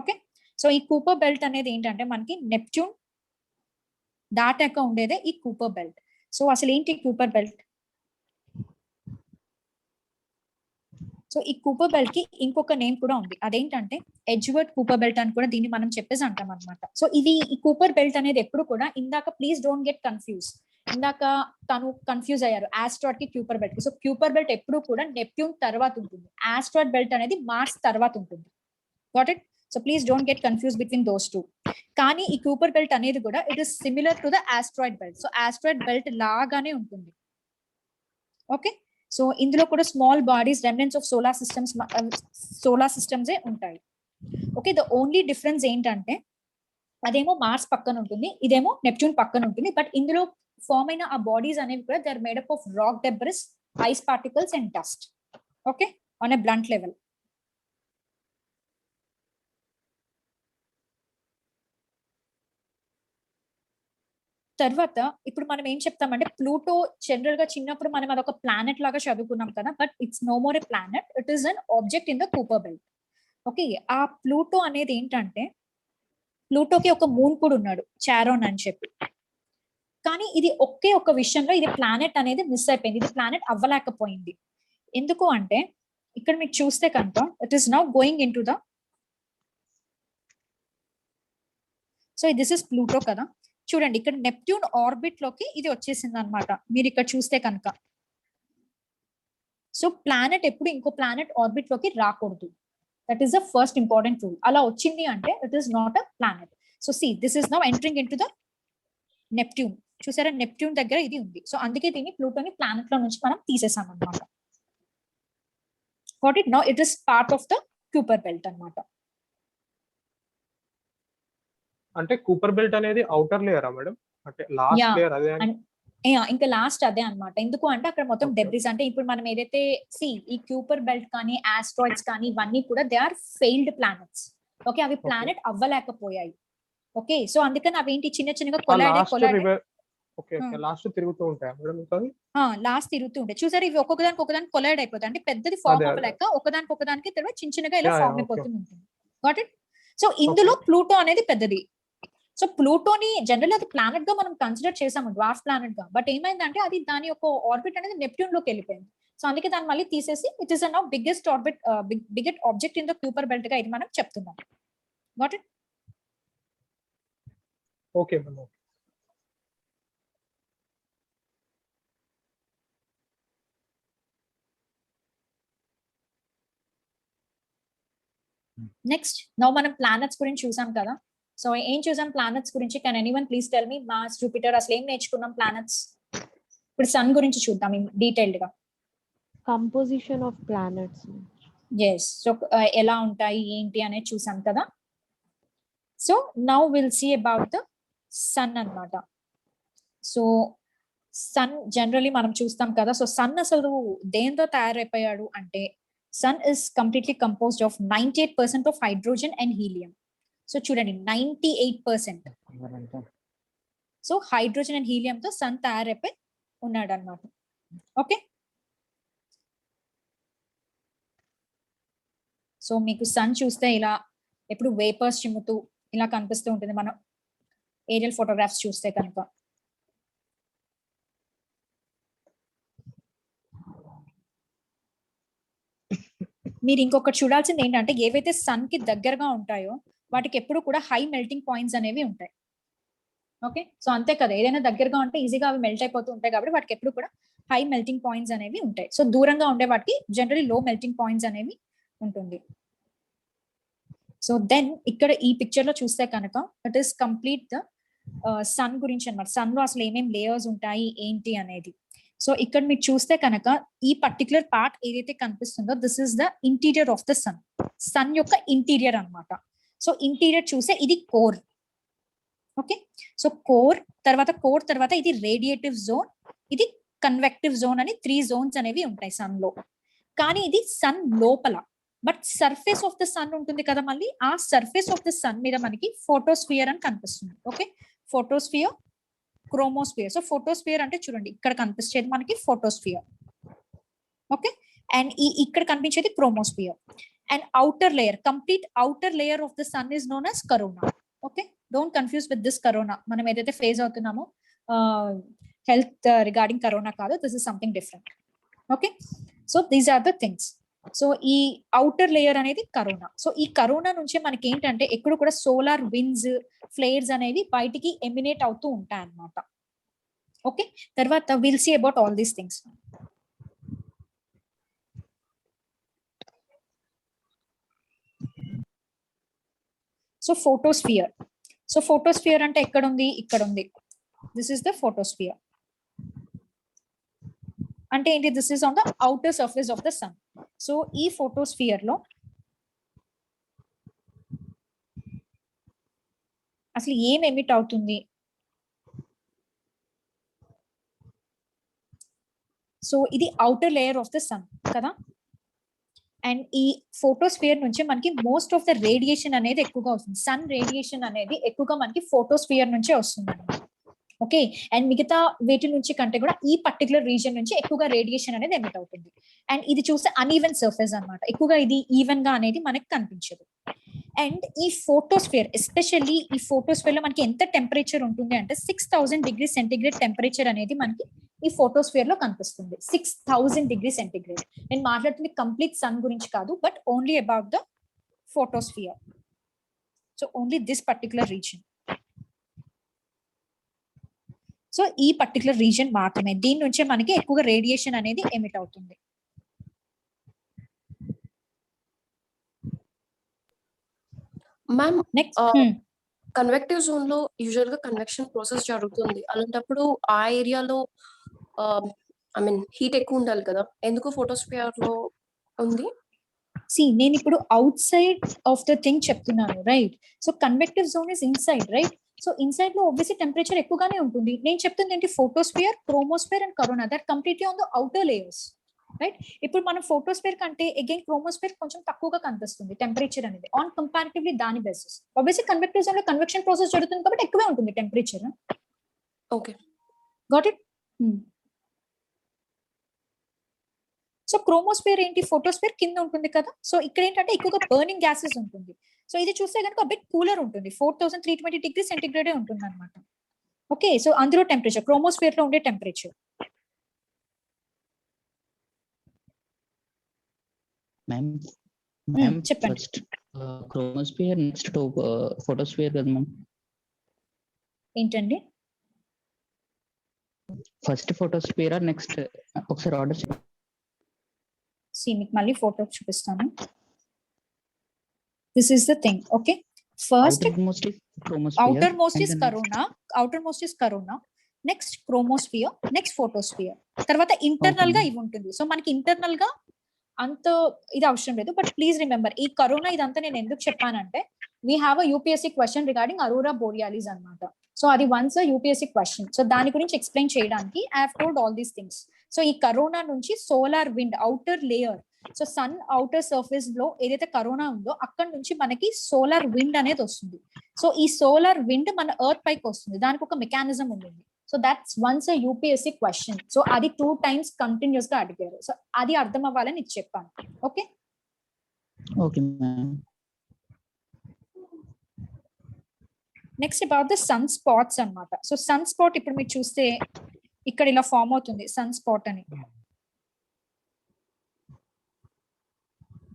Okay, so ఈ కూపర్ బెల్ట్ అనేది ఏంటంటే మనకి నెప్ట్యూన్ దాటాక ఉండేదే ఈ కూపర్ బెల్ట్. సో అసలు ఏంటి కూపర్ బెల్ట్? సో ఈ కూపర్ బెల్ట్ కి ఇంకొక నేమ్ కూడా ఉంది, అదేంటంటే ఎడ్జ్వర్డ్ కూపర్ బెల్ట్ అని కూడా దీన్ని మనం చెప్పేసి అంటాం అనమాట. సో ఇది ఈ కూపర్ బెల్ట్ అనేది ఎప్పుడు కూడా, ఇందాక ప్లీజ్ డోంట్ గెట్ కన్ఫ్యూజ్, ఇందాక తను కన్ఫ్యూజ్ అయ్యారు ఆస్ట్రాయిడ్ కి క్యూపర్ బెల్ట్ కి. సో క్యూపర్ బెల్ట్ ఎప్పుడు కూడా నెప్ట్యూన్ తర్వాత ఉంటుంది, ఆస్ట్రాయిడ్ బెల్ట్ అనేది మార్స్ తర్వాత ఉంటుంది. Got it? So please don't get confuse between those two. కానీ ఈ కూపర్ బెల్ట్ అనేది కూడా it is similar to the asteroid belt. So asteroid belt లాగానే ఉంటుంది. ఓకే, సో ఇందులో కూడా small bodies, remnants of solar systems ఉంటాయి. ఓకే, ద ఓన్లీ డిఫరెన్స్ ఏంటంటే అదేమో మార్స్ పక్కన ఉంటుంది, ఇదేమో నెప్ట్యూన్ పక్కన ఉంటుంది. బట్ ఇందులో ఫామ్ అయిన ఆ బాడీస్ అనేవి కూడా they are made up of rock debris, ice particles and dust. Okay, on a blunt level. తర్వాత ఇప్పుడు మనం ఏం చెప్తామంటే ప్లూటో జనరల్ గా చిన్నప్పుడు మనం అదొక ప్లానెట్ లాగా చదువుకున్నాం కదా, but it's no more a planet, it is an object in the Kuiper belt. Okay, ఆ ప్లూటో అనేది ఏంటంటే ప్లూటోకి ఒక మూన్ కూడా ఉన్నాడు, చారోన్ అని చెప్పి. కానీ ఇది ఒకే ఒక విషయంలో ఇది ప్లానెట్ అనేది మిస్ అయిపోయింది, ఇది ప్లానెట్ అవ్వలేకపోయింది. ఎందుకు అంటే ఇక్కడ మీకు చూస్తే కనుక it is now going into the, so this is Pluto కదా. చూడండి ఇక్కడ నెప్ట్యూన్ ఆర్బిట్ లోకి ఇది వచ్చేసింది అనమాట, మీరు ఇక్కడ చూస్తే కనుక. సో ప్లానెట్ ఎప్పుడు ఇంకో ప్లానెట్ ఆర్బిట్ లోకి రాకూడదు, that is the first important rule. అలా వచ్చింది అంటే it is not a planet. So see this is now entering in to the Neptune. చూసారా, నెప్ట్యూన్ దగ్గర ఇది ఉంది. సో అందుకే దీన్ని ప్లూటోని ప్లానెట్ లో నుంచి మనం తీసేసాం అనమాట. Got it? Now it is part of the Kuiper belt అనమాట. అంటే కూపర్ బెల్ట్ అనేది అవుటర్ లేయరా మేడం? అంటే లాస్ట్ లేయర్ అదే? ఇంకా లాస్ట్ అదే అన్నమాట. ఎందుకు అంటే అక్కడ మొత్తం డెబ్రిస్, అంటే ఇప్పుడు మనం ఏదైతే ఈ క్యూపర్ బెల్ట్ కానీ ఆస్ట్రాయిడ్స్ కానీ ఇవన్నీ కూడా they are failed planets. Okay, అవి ప్లానెట్ అవ్వలేకపోయాయి. ఓకే, సో అందుకని అవి ఏంటి చిన్న చిన్నగా లాస్ట్ తిరుగుతూ ఉంటాయి మేడం. లాస్ట్ తిరుగుతూ ఉంటాయి. చూసారు, ఇవి ఒక్కొక్కదానికి ఒకదానికి కొలైడ్ అయిపోతాయి. అంటే పెద్దది ఫార్మ్ అవ్వలేక ఒకదానికి ఒకదానికి తర్వాత చిన్న చిన్నగా ఇలా ఫార్మ్ అయిపోతూ ఉంటుంది. Got it? సో ఇందులో ప్లూటో అనేది పెద్దది. సో ప్లూటోని జనరల్ అది ప్లానెట్ గా మనం కన్సిడర్ చేసాము, డ్వార్ఫ్ ప్లానెట్ గా. బట్ ఏమైందంటే అది దాని యొక్క ఆర్బిట్ అనేది నెప్ట్యూన్ లోకి వెళ్ళిపోయింది. సో అందుకే దాన్ని మళ్ళీ తీసేసి it is now biggest orbit, biggest object in the Kuiper belt గా ఇది మనం చెప్తున్నాం. Got it? Okay madam. Next now మనం ప్లానెట్స్ గురించి చూసాం కదా. సో ఏం చూసాం ప్లానెట్స్ గురించి? Can anyone please tell me? Mars, Jupiter, అసలు ఏం నేర్చుకున్నాం ప్లానెట్స్? ఇప్పుడు సన్ గురించి చూద్దాం డీటెయిల్డ్ గా. Composition of planets. Yes, so ఎలా ఉంటాయి ఏంటి అనేది చూసాం కదా. So now will see about the sun అన్నమాట. సో సన్ జనరలీ మనం చూస్తాం కదా. సో సన్ అసలు దేంతో తయారైపోయాడు అంటే sun is completely composed of 98% of hydrogen and helium. So చూడండి 98%. సో హైడ్రోజన్ అండ్ హీలియం తో సన్ తయారైపోయి ఉన్నాడు అన్నమాట. ఓకే, సో మీకు సన్ చూస్తే ఇలా ఎప్పుడు వేపర్స్ చిమ్ముతూ ఇలా కనిపిస్తూ ఉంటుంది మనం ఏరియల్ ఫోటోగ్రాఫ్స్ చూస్తే కనుక. మీరు ఇంకొకటి చూడాల్సింది ఏంటంటే ఏవైతే సన్ కి దగ్గరగా ఉంటాయో వాటికి ఎప్పుడు కూడా హై మెల్టింగ్ పాయింట్స్ అనేవి ఉంటాయి. ఓకే, సో అంతే కదా, ఏదైనా దగ్గరగా ఉంటే ఈజీగా అవి మెల్ట్ అయిపోతూ ఉంటాయి కాబట్టి వాటికి ఎప్పుడు కూడా హై మెల్టింగ్ పాయింట్స్ అనేవి ఉంటాయి. సో దూరంగా ఉండే వాటికి జనరల్లీ లో మెల్టింగ్ పాయింట్స్ అనేవి ఉంటుంది. సో దెన్ ఇక్కడ ఈ పిక్చర్ లో చూస్తే కనుక it is complete the sun గురించి అనమాట. సన్ లో అసలు ఏమేమి లేయర్స్ ఉంటాయి ఏంటి అనేది. సో ఇక్కడ మీరు చూస్తే కనుక ఈ పర్టికులర్ పార్ట్ ఏదైతే కనిపిస్తుందో this is the interior of the sun. Sun యొక్క ఇంటీరియర్ అన్నమాట. సో ఇంటీరియర్ చూస్తే ఇది కోర్. ఓకే, సో కోర్ తర్వాత ఇది రేడియేటివ్ జోన్, ఇది కన్వెక్టివ్ జోన్ అని 3 జోన్స్ అనేవి ఉంటాయి సన్ లో. కానీ ఇది సన్ లోపల, but surface of the sun ఉంటుంది కదా, మళ్ళీ ఆ సర్ఫేస్ ఆఫ్ ద సన్ మీద మనకి ఫోటోస్ఫియర్ అని కనిపిస్తుంది. ఓకే, ఫోటోస్ఫియర్, క్రోమోస్ఫియర్. సో ఫోటోస్ఫియర్ అంటే చూడండి ఇక్కడ కనిపించేది మనకి ఫోటోస్ఫియర్. ఓకే, అండ్ ఇక్కడ కనిపించేది chromosphere. And outer layer, complete outer layer of the sun is known as corona. Okay, don't confuse with this corona. మనం ఏదైతే ఫేస్ అవుతున్నామో హెల్త్ రిగార్డింగ్ కరోనా కాదు, this is something different. Okay, so these are the things. So ఈ outer layer అనేది corona. So ఈ corona నుంచే మనకి ఏంటంటే ఎక్కడ కూడా సోలార్ విండ్స్, ఫ్లేర్స్ అనేవి బయటికి ఎమినేట్ అవుతూ ఉంటాయి అన్నమాట. ఓకే, తర్వాత will see about all these things. So photosphere. So photosphere అంటే ఎక్కడ ఉంది? ఇక్కడ ఉంది. This is the photosphere. అంటే ఏంటి? This is on the outer surface of the sun. So ఈ ఫోటోస్ఫియర్ లో అసలు ఏం ఎమిట్ అవుతుంది? సో ఇది outer layer of the sun కదా. అండ్ ఈ ఫోటోస్ఫియర్ నుంచి మనకి మోస్ట్ ఆఫ్ ద రేడియేషన్ అనేది ఎక్కువగా వస్తుంది. సన్ రేడియేషన్ అనేది ఎక్కువగా మనకి ఫోటోస్ఫియర్ నుంచే వస్తుంది అన్నమాట. ఓకే, అండ్ మిగతా వీటి నుంచి కంటే కూడా ఈ పర్టికులర్ రీజియన్ నుంచి ఎక్కువగా రేడియేషన్ అనేది ఎమిట్ అవుతుంది. అండ్ ఇది చూస్తే అన్ఈవెన్ సర్ఫేస్ అన్నమాట. ఎక్కువగా ఇది ఈవెన్ గా అనేది మనకి కనిపించదు. అండ్ ఈ ఫోటోస్ఫియర్, ఎస్పెషల్లీ ఈ ఫోటోస్ఫియర్ లో మనకి ఎంత టెంపరేచర్ ఉంటుంది అంటే 6000 డిగ్రీ సెంటిగ్రేడ్ టెంపరేచర్ అనేది మనకి ఈ ఫోటోస్ఫియర్ లో కనిపిస్తుంది. 6000 డిగ్రీ సెంటిగ్రేడ్. నేను మాట్లాడుతుంది కంప్లీట్ సన్ గురించి కాదు, but only about the photosphere. So only this particular region. So ఈ పర్టికులర్ రీజన్ మాత్రమే, దీని నుంచే మనకి ఎక్కువగా రేడియేషన్ అనేది ఎమిట్ అవుతుంది. మ్యామ్, నెక్స్ట్ కన్వెక్టివ్ జోన్ లో యూజువల్ గా కన్వెక్షన్ ప్రాసెస్ జరుగుతుంది. అలాంటప్పుడు ఆ ఏరియాలో ఐ మీన్ హీట్ ఎక్కువ ఉండాలి కదా, ఎందుకు ఫోటోస్ఫియర్ లో ఉంది? సి నేను ఇప్పుడు outside of the thing చెప్తున్నాను, right? So convective zone is inside, right? So inside లో ఆబ్వియస్లీ టెంపరేచర్ ఎక్కువగానే ఉంటుంది. నేను చెప్తుంది ఏంటి? Photosphere, chromosphere and corona, that completely on the outer layers, right? ఇప్పుడు మనం ఫోటోస్ఫియర్ కంటే అగైన్ క్రోమోస్ఫియర్ కొంచెం తక్కువగా కనిపిస్తుంది టెంపరేచర్ అనేది ఆన్ కంపారిటివ్లీ దాని బేసిస్. ఆబ్వియస్లీ కన్వెక్టివ్ జోన్ లో కన్వెక్షన్ ప్రాసెస్ జరుగుతుంది కాబట్టి ఎక్కువే ఉంటుంది temperature. Okay, got it? So chromosphere ఏంటి? ఫోటోస్ఫియర్ కింద ఉంటుంది కదా. సో ఇక్కడ ఏంటంటే ఎక్కువగా బర్నింగ్ గ్యాసెస్ ఉంటుంది. సో ఇది చూస్తే కనుక బిట్ కూలర్ ఉంటుంది, 4320 డిగ్రీ సెంటిగ్రేడే ఉంటుంది అనమాట. ఓకే, సో అందులో టెంపరేచర్ క్రోమోస్ఫియర్ లో ఉండే టెంపరేచర్. చెప్పండి. ఫస్ట్ క్రోమోస్ఫియర్, నెక్స్ట్ ఫోటోస్ఫియర్ కదా మ్యామ్? ఏంటండి? ఫస్ట్ ఫోటోస్ఫియర్, నెక్స్ట్ ఒకసారి ఆర్డర్ మీకు మళ్ళీ ఫోటో చూపిస్తాను. This is the thing. Okay, first outer most is corona, next chromosphere, next photosphere, తర్వాత ఇంటర్నల్ గా ఇవి ఉంటుంది. సో మనకి ఇంటర్నల్ గా అంత ఇది అవసరం లేదు, బట్ ప్లీజ్ రిమెంబర్ ఈ కరోనా ఇదంతా నేను ఎందుకు చెప్పానంటే we have a UPSC question regarding aurora borealis అన్నమాట. సో అది వన్స్ యూపీఎస్సీ క్వశ్చన్. సో దాని గురించి ఎక్స్ప్లెయిన్ చేయడానికి I have told all these things. So ఈ కరోనా నుంచి solar wind outer layer, so sun outer surface లో ఏదైతే కరోనా ఉందో అక్కడ నుంచి మనకి సోలార్ విండ్ అనేది వస్తుంది. సో ఈ సోలార్ విండ్ మన ఎర్త్ పైకి వస్తుంది, దానికి ఒక మెకానిజం ఉంటుంది. So that's once a UPSC question. So అది 2 times కంటిన్యూస్ గా అడిగారు. సో అది అర్థం అవ్వాలని ఇది చెప్పాను. Okay, okay ma'am. Next about the sun spots అన్నమాట. సో సన్ స్పాట్ ఇప్పుడు మీరు చూస్తే ఇక్కడ ఇలా ఫామ్ అవుతుంది సన్ స్పాట్ అని.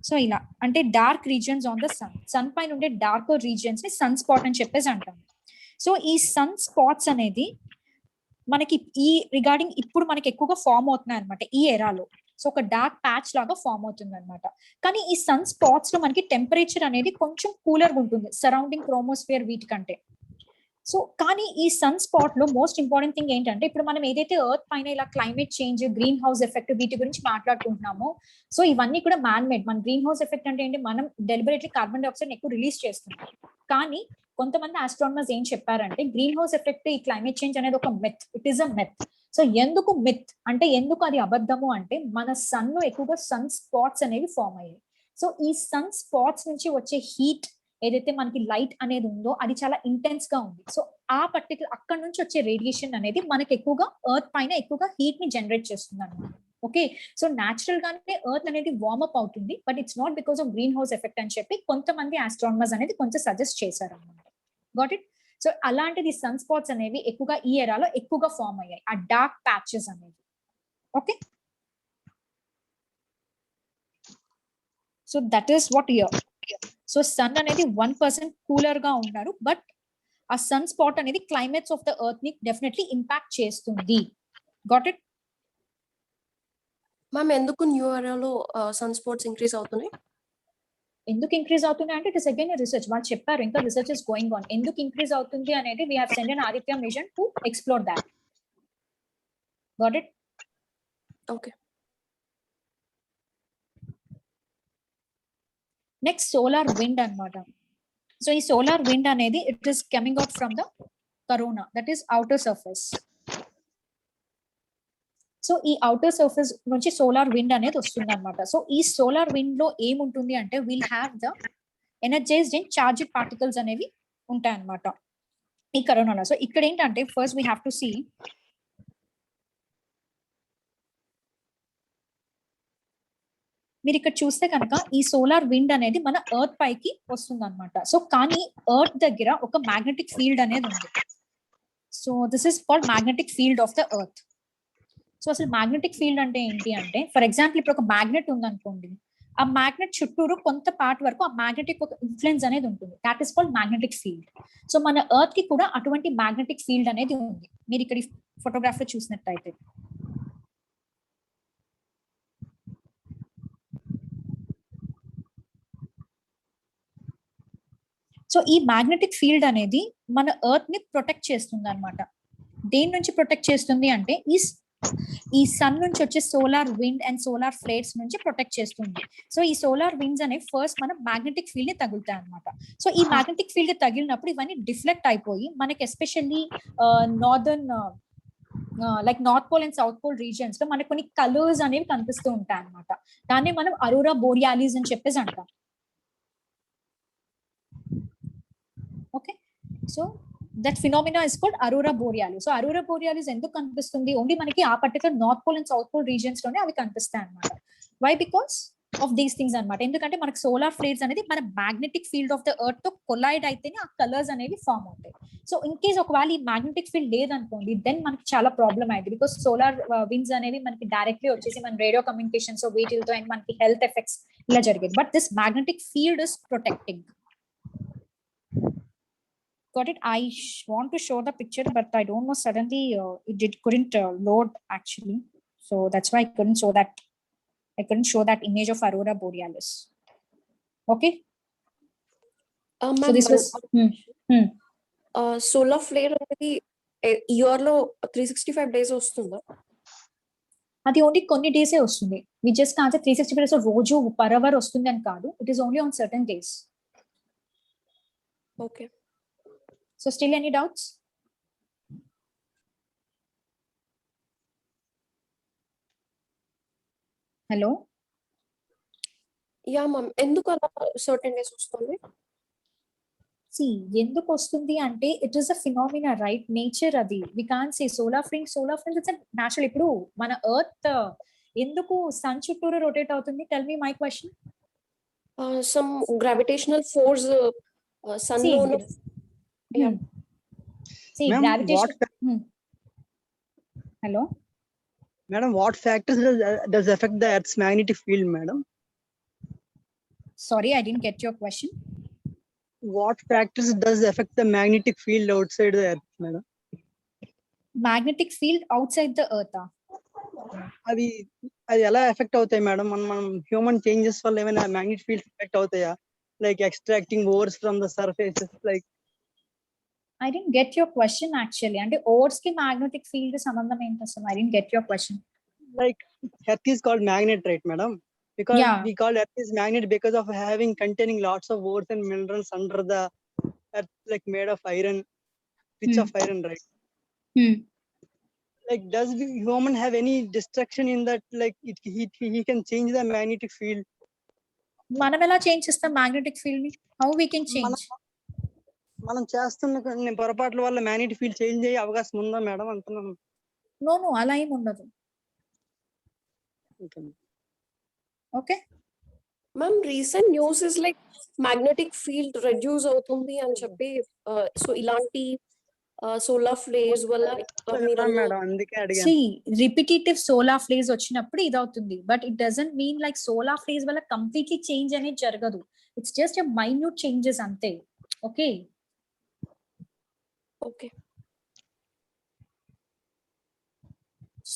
సో ఇలా అంటే dark regions on the sun, sun పైన ఉండే డార్కర్ రీజియన్స్ ని సన్ స్పాట్ అని చెప్పేసి అంటాం. సో ఈ సన్ స్పాట్స్ అనేది మనకి ఈ రిగార్డింగ్ ఇప్పుడు మనకి ఎక్కువగా ఫామ్ అవుతున్నాయి అనమాట ఈ ఎరాలో. సో ఒక డార్క్ ప్యాచ్ లాగా ఫామ్ అవుతుంది అనమాట. కానీ ఈ సన్ స్పాట్స్ లో మనకి టెంపరేచర్ అనేది కొంచెం కూలర్ గా ఉంటుంది సరౌండింగ్ క్రోమోస్ఫియర్ వీటికంటే. సో కానీ ఈ సన్ స్పాట్ లో మోస్ట్ ఇంపార్టెంట్ థింగ్ ఏంటంటే ఇప్పుడు మనం ఏదైతే ఎర్త్ పైన ఇలా climate change, green house effect వీటి గురించి మాట్లాడుకుంటున్నామో, సో ఇవన్నీ కూడా మ్యాన్ మేడ్. మన గ్రీన్ హౌస్ ఎఫెక్ట్ అంటే ఏంటి, మనం డెలిబరేట్లీ కార్బన్ డైఆక్సైడ్ ఎక్కువ రిలీజ్ చేస్తున్నాం. కానీ కొంతమంది ఆస్ట్రానమర్స్ ఏం చెప్పారంటే గ్రీన్ హౌస్ ఎఫెక్ట్, ఈ క్లైమేట్ చేంజ్ అనేది ఒక myth, it is a myth. So ఎందుకు మిత్ అంటే, ఎందుకు అది అబద్ధము అంటే, మన సన్ లో ఎక్కువగా సన్ స్పాట్స్ అనేవి ఫామ్ అయ్యాయి. సో ఈ సన్ స్పాట్స్ నుంచి వచ్చే హీట్ ఏదైతే మనకి లైట్ అనేది ఉందో అది చాలా ఇంటెన్స్ గా ఉంది. సో ఆ పర్టికులర్ అక్కడ నుంచి వచ్చే రేడియేషన్ అనేది మనకి ఎక్కువగా ఎర్త్ పైన ఎక్కువగా హీట్ ని జనరేట్ చేస్తుంది అనమాట. ఓకే, సో న్యాచురల్ గానే ఎర్త్ అనేది వార్మప్ అవుతుంది, but it's not because of greenhouse effect అని చెప్పి కొంతమంది ఆస్ట్రానమర్స్ అనేది కొంచెం సజెస్ట్ చేశారు అనమాట. Got it. సో అలాంటిది సన్ స్పాట్స్ అనేవి ఎక్కువగా ఈ ఎరాలో ఎక్కువగా ఫామ్ అయ్యాయి, ఆ డార్క్ ప్యాచెస్ అనేవి. Okay, so that is what year. So sun అనేది 1% కూలర్ గా ఉన్నారు, బట్ ఆ సన్ స్పాట్ అనేది క్లైమేట్స్ ఆఫ్ ద ఎర్త్ ని డెఫినెట్లీ ఇంపాక్ట్ చేస్తుంది. Got it. మ్యామ్ ఎందుకు న్యూ ఏరియాలో సన్ స్పాట్స్ ఇంక్రీజ్ అవుతున్నాయి? ఎందుకు ఇంక్రీజ్ అవుతున్నాయి అంటే ఇట్ ఇస్ అగైన్ రీసెర్చ్. వాళ్ళు చెప్పారు, ఇంకా రీసెర్చ్ ఇస్ గోయింగ్ ఆన్. ఎందుకు ఇంక్రీజ్ అవుతుంది అనేది we have send an Aditya mission to explore that. Got it. Okay. Next solar wind అన్నమాట. సో ఈ సోలార్ విండ్ అనేది it is coming out from the corona, that is outer surface. So ఈ outer surface నుంచి solar wind అనేది వస్తుంది అనమాట. So ఈ solar wind లో ఏముంటుంది అంటే will have the energized and charged particles అనేవి ఉంటాయి అనమాట ఈ కరోనాలో. సో ఇక్కడ ఏంటంటే first we have to see, మీరు ఇక్కడ చూస్తే కనుక ఈ సోలార్ విండ్ అనేది మన ఎర్త్ పైకి వస్తుంది అనమాట. సో కానీ ఎర్త్ దగ్గర ఒక మ్యాగ్నెటిక్ ఫీల్డ్ అనేది ఉంది. So this is called magnetic field of the earth. So అసలు మ్యాగ్నెటిక్ ఫీల్డ్ అంటే ఏంటి అంటే, ఫర్ ఎగ్జాంపుల్ ఇప్పుడు ఒక మ్యాగ్నెట్ ఉందనుకోండి, ఆ మ్యాగ్నెట్ చుట్టూరు కొంత పార్ట్ వరకు ఆ మ్యాగ్నెటిక్ ఒక ఇన్ఫ్లుయెన్స్ అనేది ఉంటుంది, that is called magnetic field. So మన ఎర్త్ కి కూడా అటువంటి మ్యాగ్నెటిక్ ఫీల్డ్ అనేది ఉంది. మీరు ఇక్కడ ఫోటోగ్రాఫ్ లో చూసినట్టయితే సో ఈ మ్యాగ్నెటిక్ ఫీల్డ్ అనేది మన ఎర్త్ ని ప్రొటెక్ట్ చేస్తుంది అనమాట. దేని నుంచి ప్రొటెక్ట్ చేస్తుంది అంటే ఈ సన్ నుంచి వచ్చే solar wind and solar flares నుంచి ప్రొటెక్ట్ చేస్తుంది. సో ఈ సోలార్ విండ్స్ అనేవి ఫస్ట్ మన మ్యాగ్నెటిక్ ఫీల్డ్ ని తగులుతాయి అనమాట. సో ఈ మ్యాగ్నెటిక్ ఫీల్డ్ తగిలినప్పుడు ఇవన్నీ డిఫ్లెక్ట్ అయిపోయి మనకి especially northern like north pole and south pole regions లో మనకు కొన్ని కలర్స్ అనేవి కనిపిస్తూ ఉంటాయి అనమాట. దాన్ని మనం అరోరా బోరియాలిస్ అని చెప్పేసి అంటాం. Okay, so that phenomena is called aurora borealis. So aurora borealis ఎందుకు కనిపిస్తుంది, ఓన్లీ మనకి ఆ particular north pole and south pole regions లోనే అవి కనిపిస్తాయి అనమాట. Why? Because of these things అనమాట. ఎందుకంటే మనకు సోలార్ ఫ్లేర్స్ అనేది మన magnetic field of the earth తో కొలైడ్ అయితేనే ఆ కలర్స్ అనేవి ఫామ్ అవుతాయి. సో ఇన్ కేస్ ఒకవేళ ఈ మ్యాగ్నెటిక్ ఫీల్డ్ లేదనుకోండి, దెన్ మనకి చాలా ప్రాబ్లమ్ అయింది. బికాస్ సోలార్ విండ్స్ అనేవి మనకి డైరెక్ట్లీ వచ్చేసి మన రేడియో కమ్యూనికేషన్స్ వీటితో అండ్ మనకి హెల్త్ ఎఫెక్ట్స్ ఇలా జరిగేది. But this magnetic field is protecting. Got it. I want to show the picture, but I don't know, suddenly couldn't load actually, so that's why I couldn't show that image of aurora borealis. Okay, so this was solar flare అనేది year లో 365 days వస్తుందా? అది only కొన్ని డేసే వస్తుంది. We just concept 365 days రోజు per hour వస్తుంది అని కాదు, it is only on certain days. Okay, so still any doubts? hello, yeah ma'am. ఎందుకు అలా సర్టెన్ డేస్ వస్తుంది? see ఎందుకు వస్తుంది అంటే it is a phenomena, right? Nature అది. We can't say solar fringes it's natural. ఇప్పుడు మన ఎర్త్ ఎందుకు సన్ చుట్టూరు రొటేట్ అవుతుంది? Tell me my question. Some gravitational force sun లో see gravitation. hello madam, what factors does affect the earth's magnetic field, madam? sorry, I didn't get your question. What factors does affect the magnetic field outside the earth, madam? Magnetic field outside the earth అవి అది ఎలా effect అవుతాయి madam? మనం human changes వల్ల ఏమైనా magnetic fields effect అవుతాయా? Like extracting ఓర్స్ from the surfaces like. I didn't get your question actually. అంటే ఓర్స్ కి మ్యాగ్నెటిక్ ఫీల్డ్ సంబంధం ఏంటి అసలు? I didn't get your question. Like Earth is called magnet, right, madam? Because Yeah. we call Earth is magnet because of having containing lots of ores and minerals under the Earth, like made of iron, rich of iron, right? Like, does the human have any destruction in that? Like, he can change the magnetic field. మనం ఎలా change చేస్తాం magnetic field ని? How we can change? మనం చేస్తున్న కొన్ని పొరపాట్ల వల్ల magnetic field change అయ్యే అవకాశం ఉందా మేడం అంటున్నాను. నో అలా ఏమి ఉండదు. Okay ma'am, recent news is like magnetic field reduce అవుతుంది అని చెప్పి, సో ఇలాంటి సోలార్ ఫ్లేర్స్ వల్ల మేడం అందుకే అడిగాను. See, repetitive solar flares వచ్చినప్పుడు ఇది అవుతుంది. But it doesn't mean like solar flares వల్ల కంప్లీట్లీ చేంజ్ అనేది జరగదు. It's just a minute changes అంతే. Okay okay.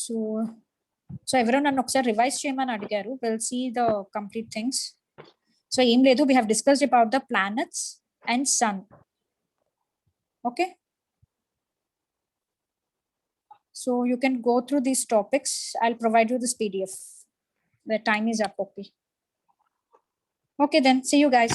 సో ఎవరో నన్ను ఒకసారి రివైజ్ చేయమని అడిగారు. Will see the complete things. So ఏం లేదు, we have discussed about the planets and sun. Okay, so you can go through these topics. I'll provide you this PDF. The time is up. Okay then, see you guys.